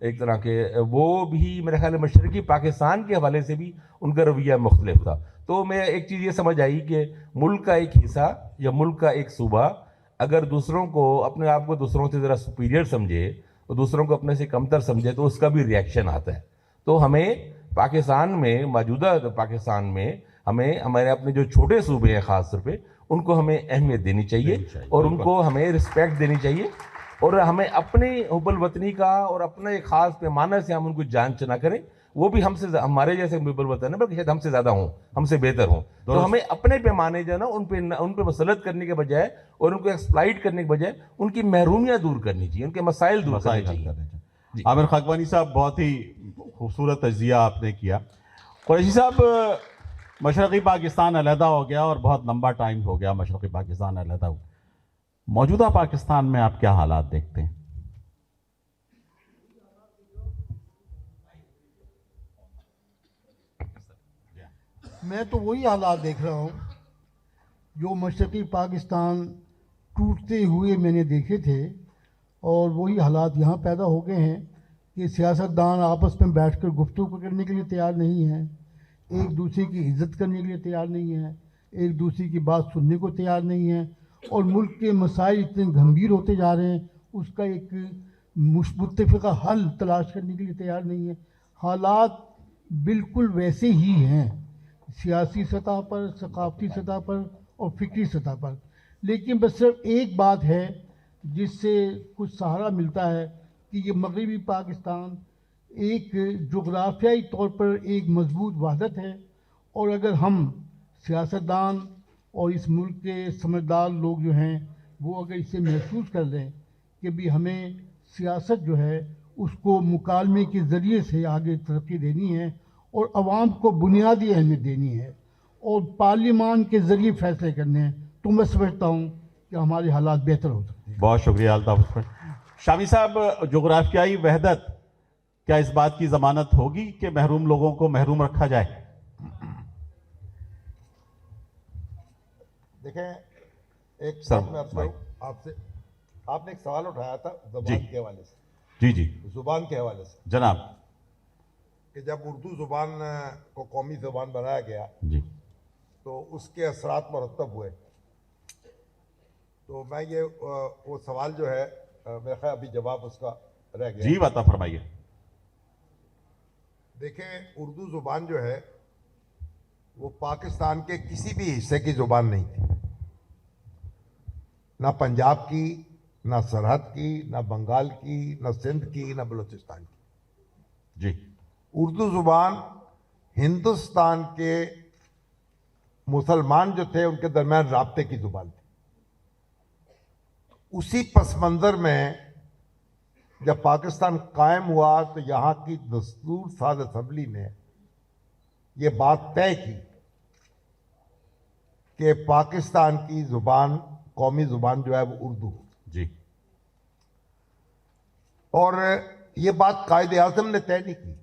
ایک طرح کے وہ بھی میرے خیال میں مشرقی پاکستان کے حوالے سے بھی ان کا رویہ مختلف تھا. تو میں ایک چیز یہ سمجھ آئی کہ ملک کا ایک حصہ یا ملک کا ایک صوبہ اگر دوسروں کو اپنے آپ کو دوسروں سے ذرا سپیریئر سمجھے اور دوسروں کو اپنے سے کمتر سمجھے تو اس کا بھی ریئیکشن آتا ہے. تو ہمیں پاکستان میں موجودہ پاکستان میں ہمیں ہمارے اپنے جو چھوٹے صوبے ہیں خاص طور پہ ان کو ہمیں اہمیت دینی چاہیے اور ان کو ہمیں رسپیکٹ دینی چاہیے اور ہمیں اپنی حب الوطنی کا اور اپنے ایک خاص پیمانے سے ہم ان کو جانچ نہ کریں. وہ بھی ہم سے ہمارے جیسے حب الوطن ہیں بلکہ شاید ہم سے زیادہ ہوں, ہم سے بہتر ہوں. تو ہمیں اپنے پیمانے جو ہے نا ان پہ مسلط کرنے کے بجائے اور ان کو ایکسپلائٹ کرنے کے بجائے ان کی محرومیاں دور کرنی چاہیے, ان کے مسائل دور کرنے چاہیے. عامر خاکوانی صاحب, بہت ہی خوبصورت تجزیہ آپ نے کیا. قریشی صاحب, مشرقی پاکستان علیحدہ ہو گیا اور بہت لمبا ٹائم ہو گیا مشرقی پاکستان علیحدہ ہو. موجودہ پاکستان میں آپ کیا حالات دیکھتے ہیں؟ میں تو وہی حالات دیکھ رہا ہوں جو مشرقی پاکستان ٹوٹتے ہوئے میں نے دیکھے تھے, اور وہی حالات یہاں پیدا ہو گئے ہیں کہ سیاستدان آپس میں بیٹھ کر گفتگو کرنے کے لیے تیار نہیں ہیں, ایک دوسرے کی عزت کرنے کے لیے تیار نہیں ہیں, ایک دوسرے کی بات سننے کو تیار نہیں ہیں, اور ملک کے مسائل اتنے گمبھیر ہوتے جا رہے ہیں اس کا ایک متفقہ حل تلاش کرنے کے لیے تیار نہیں ہیں. حالات بالکل ویسے ہی ہیں سیاسی سطح پر, ثقافتی سطح پر اور فکری سطح پر. لیکن بس صرف ایک بات ہے جس سے کچھ سہارا ملتا ہے کہ یہ مغربی پاکستان ایک جغرافیائی طور پر ایک مضبوط وحدت ہے, اور اگر ہم سیاستدان اور اس ملک کے سمجھدار لوگ جو ہیں وہ اگر اسے محسوس کر لیں کہ بھی ہمیں سیاست جو ہے اس کو مکالمے کے ذریعے سے آگے ترقی دینی ہے اور عوام کو بنیادی اہمیت دینی ہے اور پارلیمان کے ذریعے فیصلے کرنے ہیں, تو میں سمجھتا ہوں کہ ہمارے حالات بہتر ہو سکتے ہیں. بہت شکریہ الطاف. شامی صاحب, جغرافیائی وحدت کیا اس بات کی ضمانت ہوگی کہ محروم لوگوں کو محروم رکھا جائے؟ دیکھیں, ایک بات میں آپ سے, آپ نے ایک سوال اٹھایا تھا زبان کے حوالے سے. جی جی, زبان کے حوالے سے جناب. کہ جب اردو زبان کو قومی زبان بنایا گیا جی, تو اس کے اثرات مرتب ہوئے. تو میں یہ وہ سوال جو ہے میرا خیال ابھی جواب اس کا رہ گیا. جی بتا فرمائیے. دیکھیں, اردو زبان جو ہے وہ پاکستان کے کسی بھی حصے کی زبان نہیں تھی, نہ پنجاب کی, نہ سرحد کی, نہ بنگال کی, نہ سندھ کی, نہ بلوچستان کی. جی, اردو زبان ہندوستان کے مسلمان جو تھے ان کے درمیان رابطے کی زبان تھی. اسی پس منظر میں جب پاکستان قائم ہوا تو یہاں کی دستور ساز اسمبلی نے یہ بات طے کی کہ پاکستان کی زبان, قومی زبان جو ہے وہ اردو. جی, اور یہ بات قائد اعظم نے طے نہیں کی,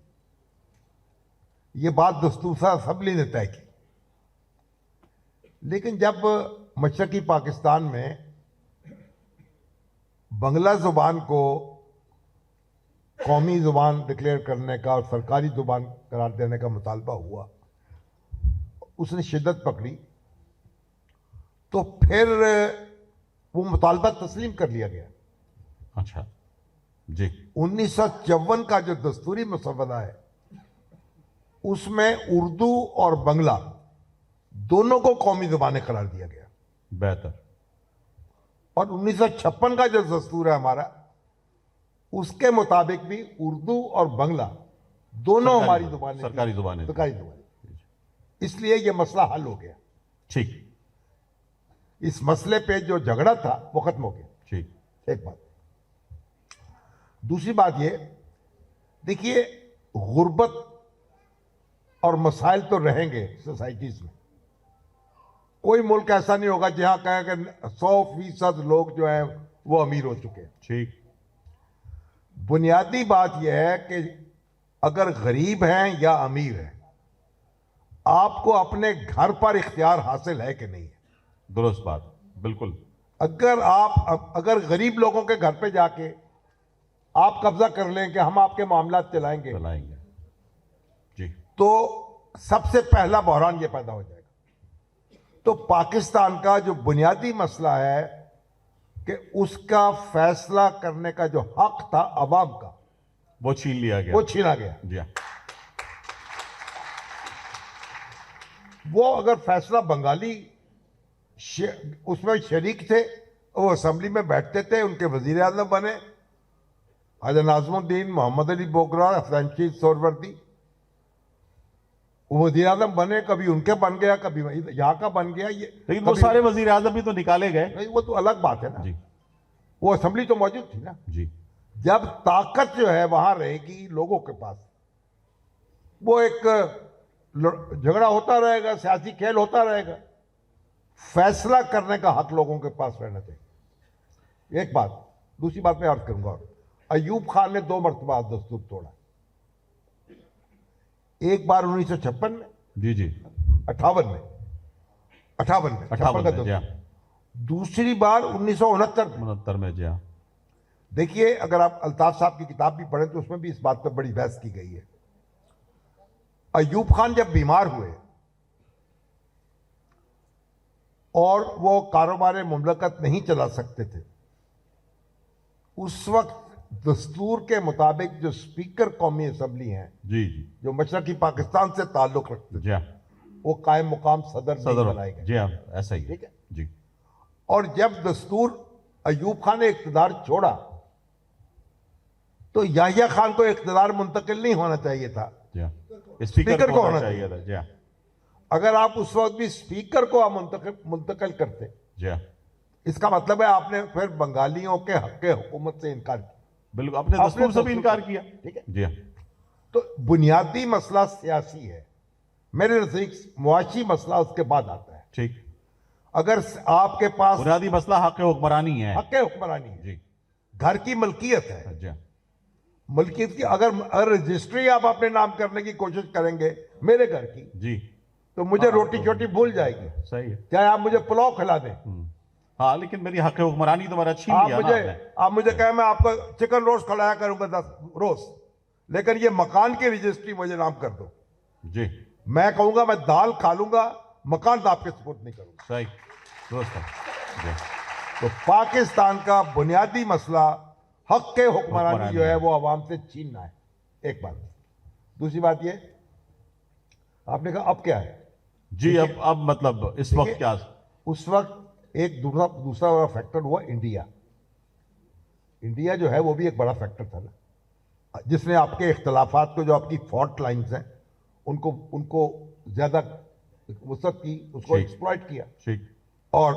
یہ بات دستور ساز اسمبلی نے طے کی. لیکن جب مشرقی پاکستان میں بنگلہ زبان کو قومی زبان ڈکلیئر کرنے کا اور سرکاری زبان قرار دینے کا مطالبہ ہوا, اس نے شدت پکڑی, تو پھر وہ مطالبہ تسلیم کر لیا گیا. اچھا جی. 1954 کا جو دستوری مسودہ ہے اس میں اردو اور بنگلہ دونوں کو قومی زبانیں قرار دیا گیا. بہتر. اور 1956 کا جو دستور ہے ہمارا اس کے مطابق بھی اردو اور بنگلہ دونوں ہماری زبانیں, سرکاری زبانیں. سرکاری زبانیں. اس لیے یہ مسئلہ حل ہو گیا. ٹھیک. اس مسئلے پہ جو جھگڑا تھا وہ ختم ہو گیا. ٹھیک. ایک بات. دوسری بات یہ دیکھیے, غربت اور مسائل تو رہیں گے سوسائٹیز میں. کوئی ملک ایسا نہیں ہوگا جہاں کہیں کہ 100% لوگ جو ہیں وہ امیر ہو چکے ہیں. ٹھیک. بنیادی بات یہ ہے کہ اگر غریب ہیں یا امیر ہیں, آپ کو اپنے گھر پر اختیار حاصل ہے کہ نہیں ہے. درست بات, بالکل. اگر غریب لوگوں کے گھر پہ جا کے آپ قبضہ کر لیں کہ ہم آپ کے معاملات چلائیں گے، جی تو سب سے پہلا بحران یہ پیدا ہو جائے گا۔ تو پاکستان کا جو بنیادی مسئلہ ہے کہ اس کا فیصلہ کرنے کا جو حق تھا عوام کا، وہ چھین لیا گیا، وہ چھینا گیا۔ جی ہاں، وہ اگر فیصلہ بنگالی اس میں شریک تھے، وہ اسمبلی میں بیٹھتے تھے، ان کے وزیر اعظم بنے خواجہ ناظم الدین، محمد علی بوگرا، حسین شیر سہروردی، وہ وزیر اعظم بنے، کبھی ان کے بن گیا، کبھی یہاں کا بن گیا۔ لیکن وہ سارے وزیر اعظم بھی تو نکالے گئے۔ نہیں، وہ تو الگ بات ہے نا، جی وہ اسمبلی تو موجود تھی نا۔ جی جب طاقت جو ہے وہاں رہے گی لوگوں کے پاس، وہ ایک جھگڑا ہوتا رہے گا، سیاسی کھیل ہوتا رہے گا، فیصلہ کرنے کا حق لوگوں کے پاس رہنا چاہیے۔ ایک بات، دوسری بات میں عرض کروں گا، ایوب خان نے 2 مرتبہ دستور توڑا، ایک بار 1956 میں، جی جی 58 میں 56 کا جی ہاں، دستور، دوسری بار 1969 میں۔ 69 میں، جی ہاں، دیکھیے اگر آپ الطاف صاحب کی کتاب بھی پڑھیں تو اس میں بھی اس بات پہ بڑی بحث کی گئی ہے۔ ایوب خان جب بیمار ہوئے اور وہ کاروبار مملکت نہیں چلا سکتے تھے، اس وقت دستور کے مطابق جو اسپیکر قومی اسمبلی ہیں، جی جی جو مشرقی پاکستان سے تعلق رکھتے تھے، جی ہاں، وہ قائم مقام صدر نہیں بنائے گئے۔ جی ہاں، ایسا ہی ٹھیک ہے۔ جی اور جب دستور ایوب خان نے اقتدار چھوڑا تو یحییٰ خان کو اقتدار منتقل نہیں ہونا چاہیے تھا، جی ہاں، اسپیکر کو ہونا چاہیے تھا، جی ہاں، اگر آپ اس وقت بھی اسپیکر کو منتقل کرتے، جی ہاں، اس کا مطلب ہے آپ نے پھر بنگالیوں کے حق حکومت سے انکار کیا۔ بالکل اپنے دستور سے بھی انکار کیا، ٹھیک ہے۔ جی ہاں، تو بنیادی مسئلہ سیاسی ہے، میرے نزدیک معاشی مسئلہ اس کے بعد آتا ہے۔ ٹھیک، اگر آپ کے پاس بنیادی مسئلہ حق حکمرانی ہے، حق حکمرانی ہے، جی گھر کی ملکیت ہے، جی ہاں، ملکیت کی اگر رجسٹری آپ اپنے نام کرنے کی کوشش کریں گے میرے گھر کی، جی تو مجھے روٹی چھوٹی بھول جائے گی، صحیح ہے، چاہے آپ مجھے پلاؤ کھلا دیں، ہاں لیکن میری حق حکمرانی تو میرا چھین آپ لیا نا مجھے آپ نے۔ آپ مجھے کہیں میں آپ کو چکن روسٹ کھلایا کروں گا 10 روز، لیکن یہ مکان کی رجسٹری مجھے نام کر دو، جی میں کہوں گا میں دال کھا لوں گا، مکان تو آپ کے سپورٹ نہیں کروں گا۔ صحیح، درست ہے، جی تو پاکستان کا بنیادی مسئلہ حق حکمرانی جو ہے وہ عوام سے چھیننا ہے، ایک بات۔ دوسری بات یہ، آپ نے کہا اب کیا ہے؟ جی اب مطلب اس وقت کیا؟ اس وقت ایک دوسرا بڑا فیکٹر ہوا انڈیا۔ انڈیا جو ہے وہ بھی ایک بڑا فیکٹر تھا نا، جس نے آپ کے اختلافات کو، جو آپ کی فالٹ لائنز ہیں، ان کو زیادہ وسعت کی، اس کو ایکسپلائٹ کیا۔ ٹھیک، اور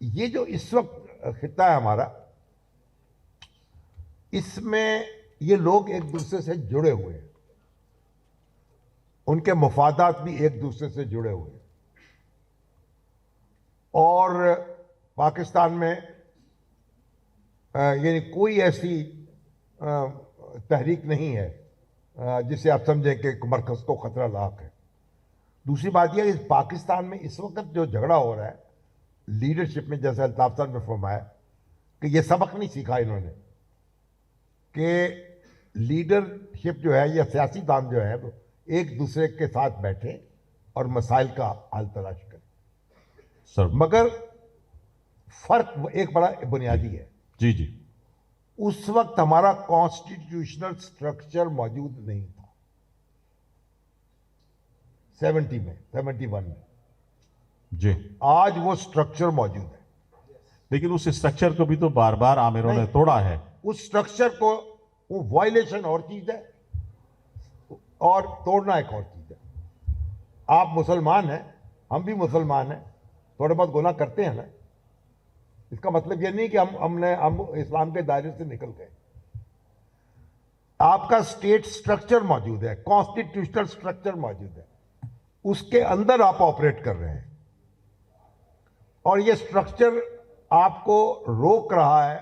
یہ جو اس وقت خطہ ہے ہمارا، اس میں یہ لوگ ایک دوسرے سے جڑے ہوئے ہیں، ان کے مفادات بھی ایک دوسرے سے جڑے ہوئے ہیں، اور پاکستان میں یعنی کوئی ایسی تحریک نہیں ہے جسے آپ سمجھیں کہ مرکز کو خطرہ لاحق ہے۔ دوسری بات یہ ہے، پاکستان میں اس وقت جو جھگڑا ہو رہا ہے لیڈرشپ میں، جیسے الطاف صاحب نے فرمایا کہ یہ سبق نہیں سیکھا انہوں نے کہ لیڈرشپ جو ہے یا سیاسی دان جو ہے وہ ایک دوسرے کے ساتھ بیٹھے اور مسائل کا حل تلاش کریں، مگر فرق ایک بڑا بنیادی ہے۔ جی جی اس وقت ہمارا کانسٹیٹیوشنل سٹرکچر موجود نہیں تھا، 71 میں، جی، آج وہ سٹرکچر موجود ہے، لیکن اس اسٹرکچر کو بھی تو بار بار عامروں نے توڑا ہے۔ اس سٹرکچر کو، وہ وائلیشن اور چیز ہے اور توڑنا ایک اور چیز ہے۔ آپ مسلمان ہیں، ہم بھی مسلمان ہیں، تھوڑے بہت گناہ کرتے ہیں نا، اس کا مطلب یہ نہیں کہ ہم اسلام کے دائرے سے نکل گئے۔ آپ کا اسٹیٹ سٹرکچر موجود ہے، کانسٹیٹیوشنل سٹرکچر موجود ہے، اس کے اندر آپ آپریٹ کر رہے ہیں، اور یہ سٹرکچر آپ کو روک رہا ہے۔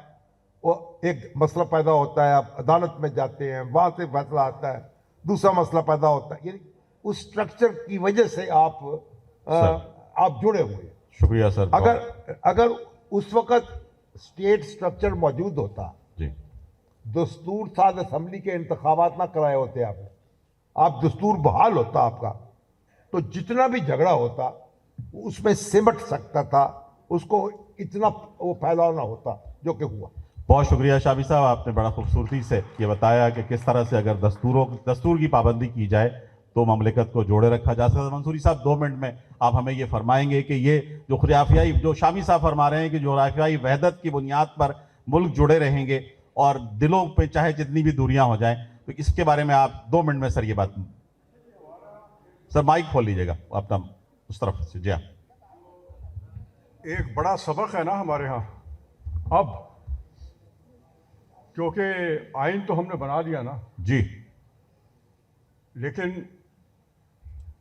وہ ایک مسئلہ پیدا ہوتا ہے، آپ عدالت میں جاتے ہیں، وہاں سے فیصلہ آتا ہے، دوسرا مسئلہ پیدا ہوتا ہے، یعنی اس سٹرکچر کی وجہ سے آپ جڑے ہوئے ہیں۔ شکریہ سر۔ اگر اس وقت اسٹیٹ سٹرکچر موجود ہوتا جی دستور ساز اسمبلی کے انتخابات نہ کرائے ہوتے آپ دستور بحال ہوتا آپ کا تو جتنا بھی جھگڑا ہوتا اس میں سمٹ سکتا تھا, اس کو اتنا وہ پھیلاؤ نہ ہوتا جو کہ ہوا. بہت شکریہ شامی صاحب, آپ نے بڑا خوبصورتی سے یہ بتایا کہ کس طرح سے اگر دستور کی پابندی کی جائے تو مملکت کو جوڑے رکھا جا سکتا ہے. منصوری صاحب 2 منٹ میں آپ ہمیں یہ فرمائیں گے کہ یہ جو خرافیائی, جو شامی صاحب فرما رہے ہیں کہ جو خرافیائی وحدت کی بنیاد پر ملک جڑے رہیں گے اور دلوں پہ چاہے جتنی بھی دوریاں ہو جائیں, تو اس کے بارے میں آپ 2 منٹ میں سر یہ بات, سر مائک کھول لیجئے گا اپنا اس طرف سے. جی ہاں, ایک بڑا سبق ہے نا ہمارے ہاں اب, کیونکہ آئین تو ہم نے بنا دیا نا جی, لیکن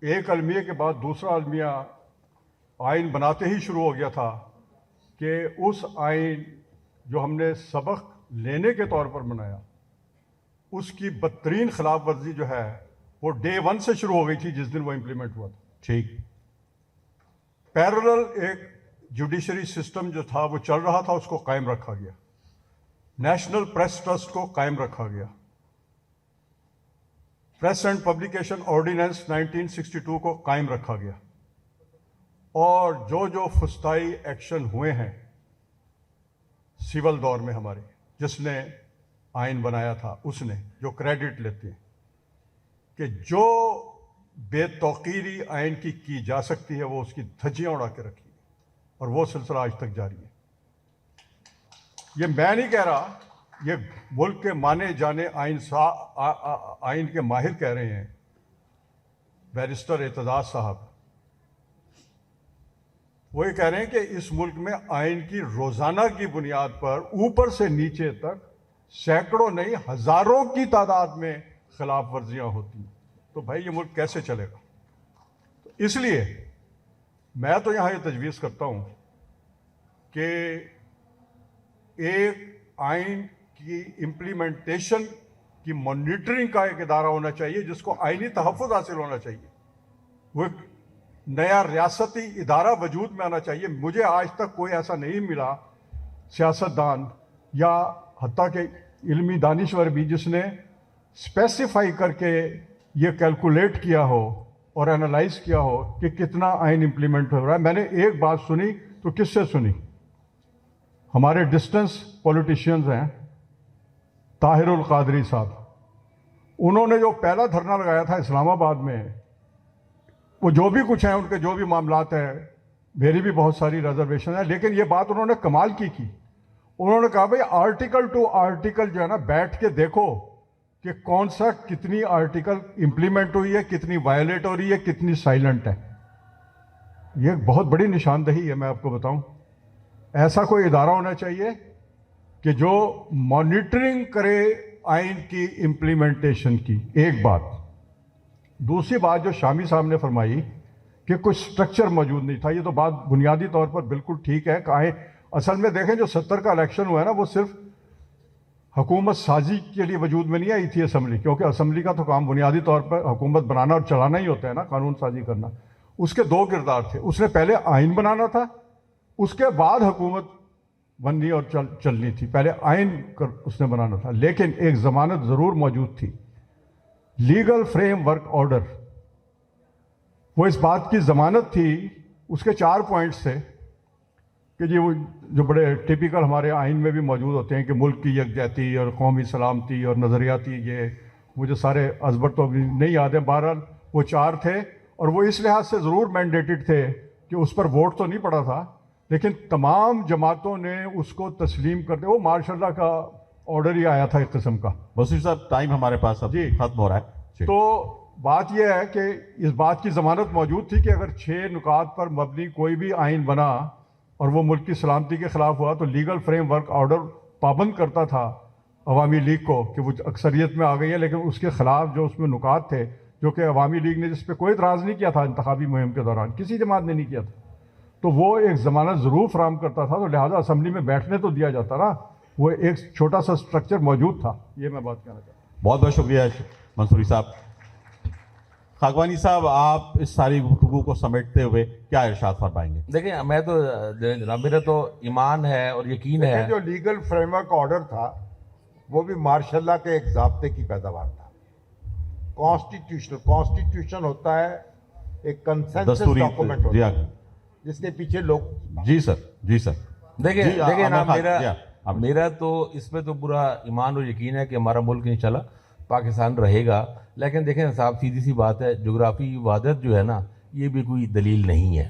ایک المیہ کے بعد دوسرا المیہ آئین بناتے ہی شروع ہو گیا تھا کہ اس آئین جو ہم نے سبق لینے کے طور پر بنایا اس کی بدترین خلاف ورزی جو ہے وہ ڈے 1 سے شروع ہو گئی تھی جس دن وہ امپلیمنٹ ہوا تھا. ٹھیک, پیرلل ایک جوڈیشری سسٹم جو تھا وہ چل رہا تھا, اس کو قائم رکھا گیا. نیشنل پریس ٹرسٹ کو قائم رکھا گیا. پریس اینڈ پبلیکیشن آرڈیننس 1962 کو قائم رکھا گیا. اور جو فسطائی ایکشن ہوئے ہیں سول دور میں ہمارے, جس نے آئین بنایا تھا اس نے جو کریڈٹ لیتے ہیں کہ جو بے توقیری آئین کی جا سکتی ہے وہ اس کی دھجیاں اڑا کے رکھی, اور وہ سلسلہ آج تک جاری ہے. یہ میں نہیں کہہ رہا, یہ ملک کے مانے جانے آئین کے ماہر کہہ رہے ہیں, بیرسٹر اعتزاز صاحب. وہ یہ کہہ رہے ہیں کہ اس ملک میں آئین کی روزانہ کی بنیاد پر اوپر سے نیچے تک سینکڑوں نہیں ہزاروں کی تعداد میں خلاف ورزیاں ہوتی ہیں. تو بھائی یہ ملک کیسے چلے گا؟ تو اس لیے میں تو یہاں یہ تجویز کرتا ہوں کہ ایک آئین کی امپلیمنٹیشن کی مانیٹرنگ کا ایک ادارہ ہونا چاہیے جس کو آئینی تحفظ حاصل ہونا چاہیے. وہ ایک نیا ریاستی ادارہ وجود میں آنا چاہیے. مجھے آج تک کوئی ایسا نہیں ملا سیاستدان یا حتیٰ کہ علمی دانشور بھی جس نے اسپیسیفائی کر کے یہ کیلکولیٹ کیا ہو اور انالائز کیا ہو کہ کتنا آئین امپلیمنٹ ہو رہا ہے. میں نے ایک بات سنی تو کس سے سنی؟ ہمارے ڈسٹنس پولیٹیشینز ہیں, طاہر القادری صاحب. انہوں نے جو پہلا دھرنا لگایا تھا اسلام آباد میں, وہ جو بھی کچھ ہیں ان کے جو بھی معاملات ہیں, میری بھی بہت ساری ریزرویشن ہیں, لیکن یہ بات انہوں نے کمال کی. انہوں نے کہا بھائی آرٹیکل ٹو آرٹیکل جو ہے نا بیٹھ کے دیکھو کہ کون سا کتنی آرٹیکل امپلیمنٹ ہوئی ہے, کتنی وائلیٹ ہو رہی ہے, کتنی سائلنٹ ہے. یہ ایک بہت بڑی نشاندہی ہے. میں آپ کو بتاؤں, ایسا کوئی ادارہ ہونا چاہیے کہ جو مانیٹرنگ کرے آئین کی امپلیمنٹیشن کی. ایک بات. دوسری بات جو شامی صاحب نے فرمائی کہ کچھ سٹرکچر موجود نہیں تھا, یہ تو بات بنیادی طور پر بالکل ٹھیک ہے. اصل میں دیکھیں جو 70 کا الیکشن ہوا ہے نا, وہ صرف حکومت سازی کے لیے وجود میں نہیں آئی تھی اسمبلی, کیونکہ اسمبلی کا تو کام بنیادی طور پر حکومت بنانا اور چلانا ہی ہوتا ہے نا, قانون سازی کرنا. اس کے 2 کردار تھے. اس نے پہلے آئین بنانا تھا, اس کے بعد حکومت بننی اور چلنی تھی. پہلے آئین اس نے بنانا تھا, لیکن ایک ضمانت ضرور موجود تھی, لیگل فریم ورک آرڈر. وہ اس بات کی ضمانت تھی, اس کے 4 پوائنٹس تھے کہ جی وہ جو بڑے ٹیپیکل ہمارے آئین میں بھی موجود ہوتے ہیں کہ ملک کی یکجہتی اور قومی سلامتی اور نظریاتی, یہ مجھے سارے ازبر تو ابھی نہیں یاد ہیں. بہرحال وہ 4 تھے, اور وہ اس لحاظ سے ضرور مینڈیٹڈ تھے کہ اس پر ووٹ تو نہیں پڑا تھا, لیکن تمام جماعتوں نے اس کو تسلیم کر دیا. وہ ماشاء اللہ کا آرڈر ہی آیا تھا ایک قسم کا. وسیم صاحب ٹائم ہمارے پاس اب ختم ہو رہا ہے. تو بات یہ ہے کہ اس بات کی ضمانت موجود تھی کہ اگر 6 نکات پر مبنی کوئی بھی آئین بنا اور وہ ملک کی سلامتی کے خلاف ہوا تو لیگل فریم ورک آرڈر پابند کرتا تھا عوامی لیگ کو کہ وہ اکثریت میں آ گئی ہے, لیکن اس کے خلاف جو اس میں نکات تھے جو کہ عوامی لیگ نے جس پہ کوئی اعتراض نہیں کیا تھا انتخابی مہم کے دوران, کسی جماعت نے نہیں کیا تھا, تو وہ ایک ضمانت ضرور فراہم کرتا تھا. تو لہٰذا اسمبلی میں بیٹھنے تو دیا جاتا نا, وہ ایک چھوٹا سا سٹرکچر موجود تھا. یہ میں بات کہنا چاہتا ہوں. بہت بہت شکریہ منصوری صاحب. خاکوانی صاحب, آپ اس ساری گفتگو کو سمیٹتے ہوئے کیا ارشاد فرمائیں گے؟ دیکھیں, میں تو جناب میرا تو ایمان ہے اور یقین ہے. جو لیگل فریم ورک آرڈر تھا وہ بھی ماشاء اللہ کے ایک ضابطے کی پیداوار تھا. کانسٹیٹیوشن ہوتا ہے ایک کنسنسس دستوری ڈاکومنٹ جی ہوتا ہے جس کے پیچھے لوگ. جی سر جی سر دیکھیں جی، دیکھیں نا، عامر خان، میرا تو اس میں تو پورا ایمان اور یقین ہے کہ ہمارا ملک انشاءاللہ پاکستان رہے گا. لیکن دیکھیں صاحب، سیدھی سی بات ہے، جغرافی وحدت جو ہے نا، یہ بھی کوئی دلیل نہیں ہے.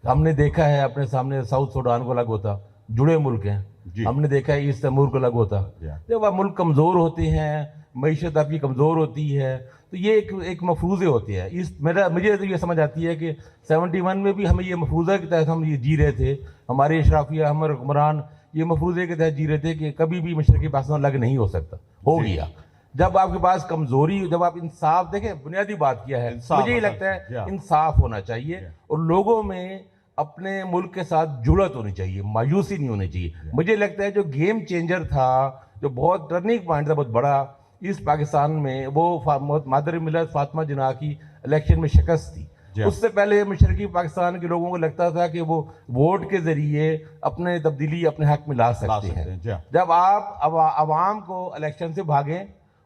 ہم نے دیکھا ہے اپنے سامنے ساؤتھ سوڈان کو الگ ہوتا، جڑے ملک ہیں. ہم نے دیکھا ہے ایسٹ تیمور کو الگ ہوتا. جب آپ ملک کمزور ہوتے ہیں، معیشت آپ کی کمزور ہوتی ہے، تو یہ ایک مفروضے ہوتے ہیں. مجھے تو یہ سمجھ آتی ہے کہ 71 میں بھی ہمیں یہ مفروضہ کے تحت ہم یہ جی رہے تھے. ہمارے اشرافیہ، ہمارے حکمران یہ مفروضے کے تحت جی رہے تھے کہ کبھی بھی مشرقی پاکستان الگ نہیں ہو سکتا. ہو گیا. جب آپ کے پاس کمزوری، جب آپ انصاف، دیکھیں بنیادی بات کیا ہے، مجھے یہ لگتا ہے انصاف ہونا چاہیے اور لوگوں میں اپنے ملک کے ساتھ جڑت ہونی چاہیے، مایوسی نہیں ہونی چاہیے. مجھے لگتا ہے جو گیم چینجر تھا، جو بہت ٹرننگ پوائنٹ تھا بہت بڑا اس پاکستان میں، وہ مادر ملت فاطمہ جناح کی الیکشن میں شکست تھی. اس سے پہلے مشرقی پاکستان کے لوگوں کو لگتا تھا کہ وہ ووٹ کے ذریعے اپنے تبدیلی اپنے حق میں لا سکتے ہیں. جب آپ عوام کو الیکشن سے بھاگیں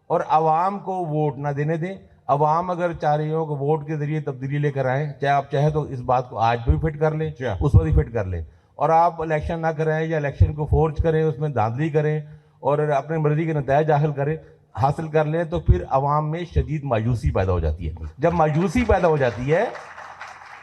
اور عوام کو ووٹ نہ دینے دیں، عوام اگر چاہ رہی ہو کہ ووٹ کے ذریعے تبدیلی لے کر آئیں، چاہے آپ چاہیں تو اس بات کو آج بھی فٹ کر لیں، اس وقت بھی فٹ کر لیں، اور آپ الیکشن نہ کریں یا الیکشن کو فورج کریں، اس میں دھاندلی کریں اور اپنے مرضی کے نتائج حاصل کر لیں، تو پھر عوام میں شدید مایوسی پیدا ہو جاتی ہے. جب مایوسی پیدا ہو جاتی ہے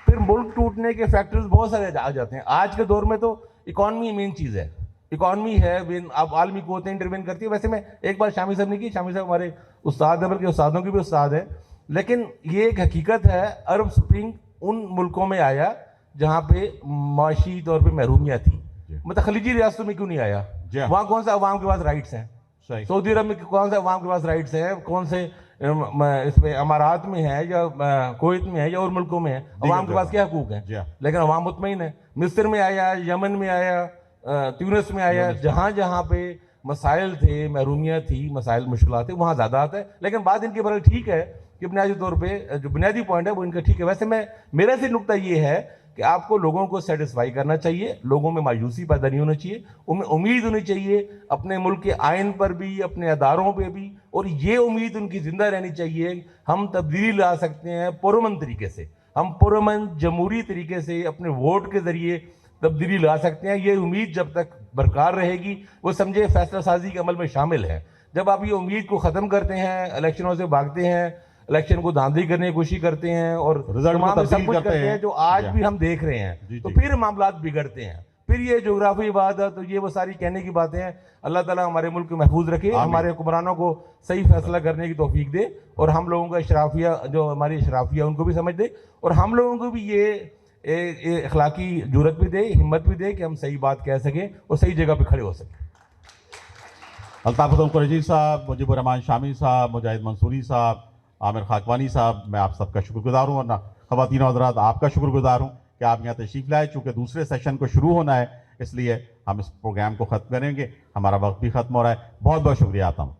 پھر ملک ٹوٹنے کے فیکٹرز بہت سارے آ جاتے ہیں. آج کے دور میں تو اکانومی مین چیز ہے. اکانومی ہے، اب عالمی قوتیں انٹروین کرتی ہے. ویسے میں ایک بار شامی صاحب نے کی، شامی صاحب ہمارے استاد ہیں، بلکہ استادوں کے بھی استاد ہیں، لیکن یہ ایک حقیقت ہے، عرب سپرنگ ان ملکوں میں آیا جہاں پہ معاشی طور پہ محرومیت تھی. مطلب خلیجی ریاستوں میں کیوں نہیں آیا؟ وہاں کون سا عوام کے پاس رائٹس ہیں؟ سعودی عرب میں کون سے عوام کے پاس رائٹس ہیں؟ کون سے اس میں امارات میں ہے یا کویت میں ہے یا اور ملکوں میں ہے؟ عوام کے پاس کیا حقوق ہیں؟ لیکن عوام مطمئن ہے. مصر میں آیا، یمن میں آیا، تیونس میں آیا، جہاں جہاں پہ مسائل تھے، محرومیت تھی، مسائل مشکلات تھے، وہاں زیادہ آتا ہے. لیکن بات ان کے بارے ٹھیک ہے کہ بنیادی طور پہ جو بنیادی پوائنٹ ہے وہ ان کا ٹھیک ہے. ویسے میرا سے نقطہ یہ ہے کہ آپ کو لوگوں کو سیٹسفائی کرنا چاہیے، لوگوں میں مایوسی پیدا نہیں ہونا چاہیے، ان میں امید ہونی چاہیے اپنے ملک کے آئین پر بھی، اپنے اداروں پہ بھی، اور یہ امید ان کی زندہ رہنی چاہیے ہم تبدیلی لا سکتے ہیں پرامن طریقے سے. ہم پرامن جمہوری طریقے سے اپنے ووٹ کے ذریعے تبدیلی لا سکتے ہیں. یہ امید جب تک برقرار رہے گی، وہ سمجھے فیصلہ سازی کے عمل میں شامل ہے. جب آپ یہ امید کو ختم کرتے ہیں، الیکشنوں سے بھاگتے ہیں، الیکشن کو دھاندلی کرنے کی کوشش کرتے ہیں اور تمام سب کچھ کرتے ہیں جو آج بھی ہم دیکھ رہے ہیں، تو پھر معاملات بگڑتے ہیں. پھر یہ جغرافی وحدت تو یہ وہ ساری کہنے کی باتیں ہیں. اللہ تعالیٰ ہمارے ملک کو محفوظ رکھے، ہمارے حکمرانوں کو صحیح فیصلہ کرنے کی توفیق دے، اور ہم لوگوں کا اشرافیہ، جو ہماری اشرافیہ ان کو بھی سمجھ دے، اور ہم لوگوں کو بھی یہ اخلاقی جرت بھی دے، ہمت بھی دے کہ ہم صحیح بات کہہ سکیں اور صحیح جگہ پہ کھڑے ہو سکیں. الطاف حسن قریشی صاحب، مجیب الرحمان شامی صاحب، مجاہد منصوری صاحب، عامر خاکوانی صاحب، میں آپ سب کا شکر گزار ہوں، اور خواتین و حضرات آپ کا شکر گزار ہوں کہ آپ یہاں تشریف لائے. چونکہ دوسرے سیشن کو شروع ہونا ہے، اس لیے ہم اس پروگرام کو ختم کریں گے. ہمارا وقت بھی ختم ہو رہا ہے. بہت بہت شکریہ آتا ہوں.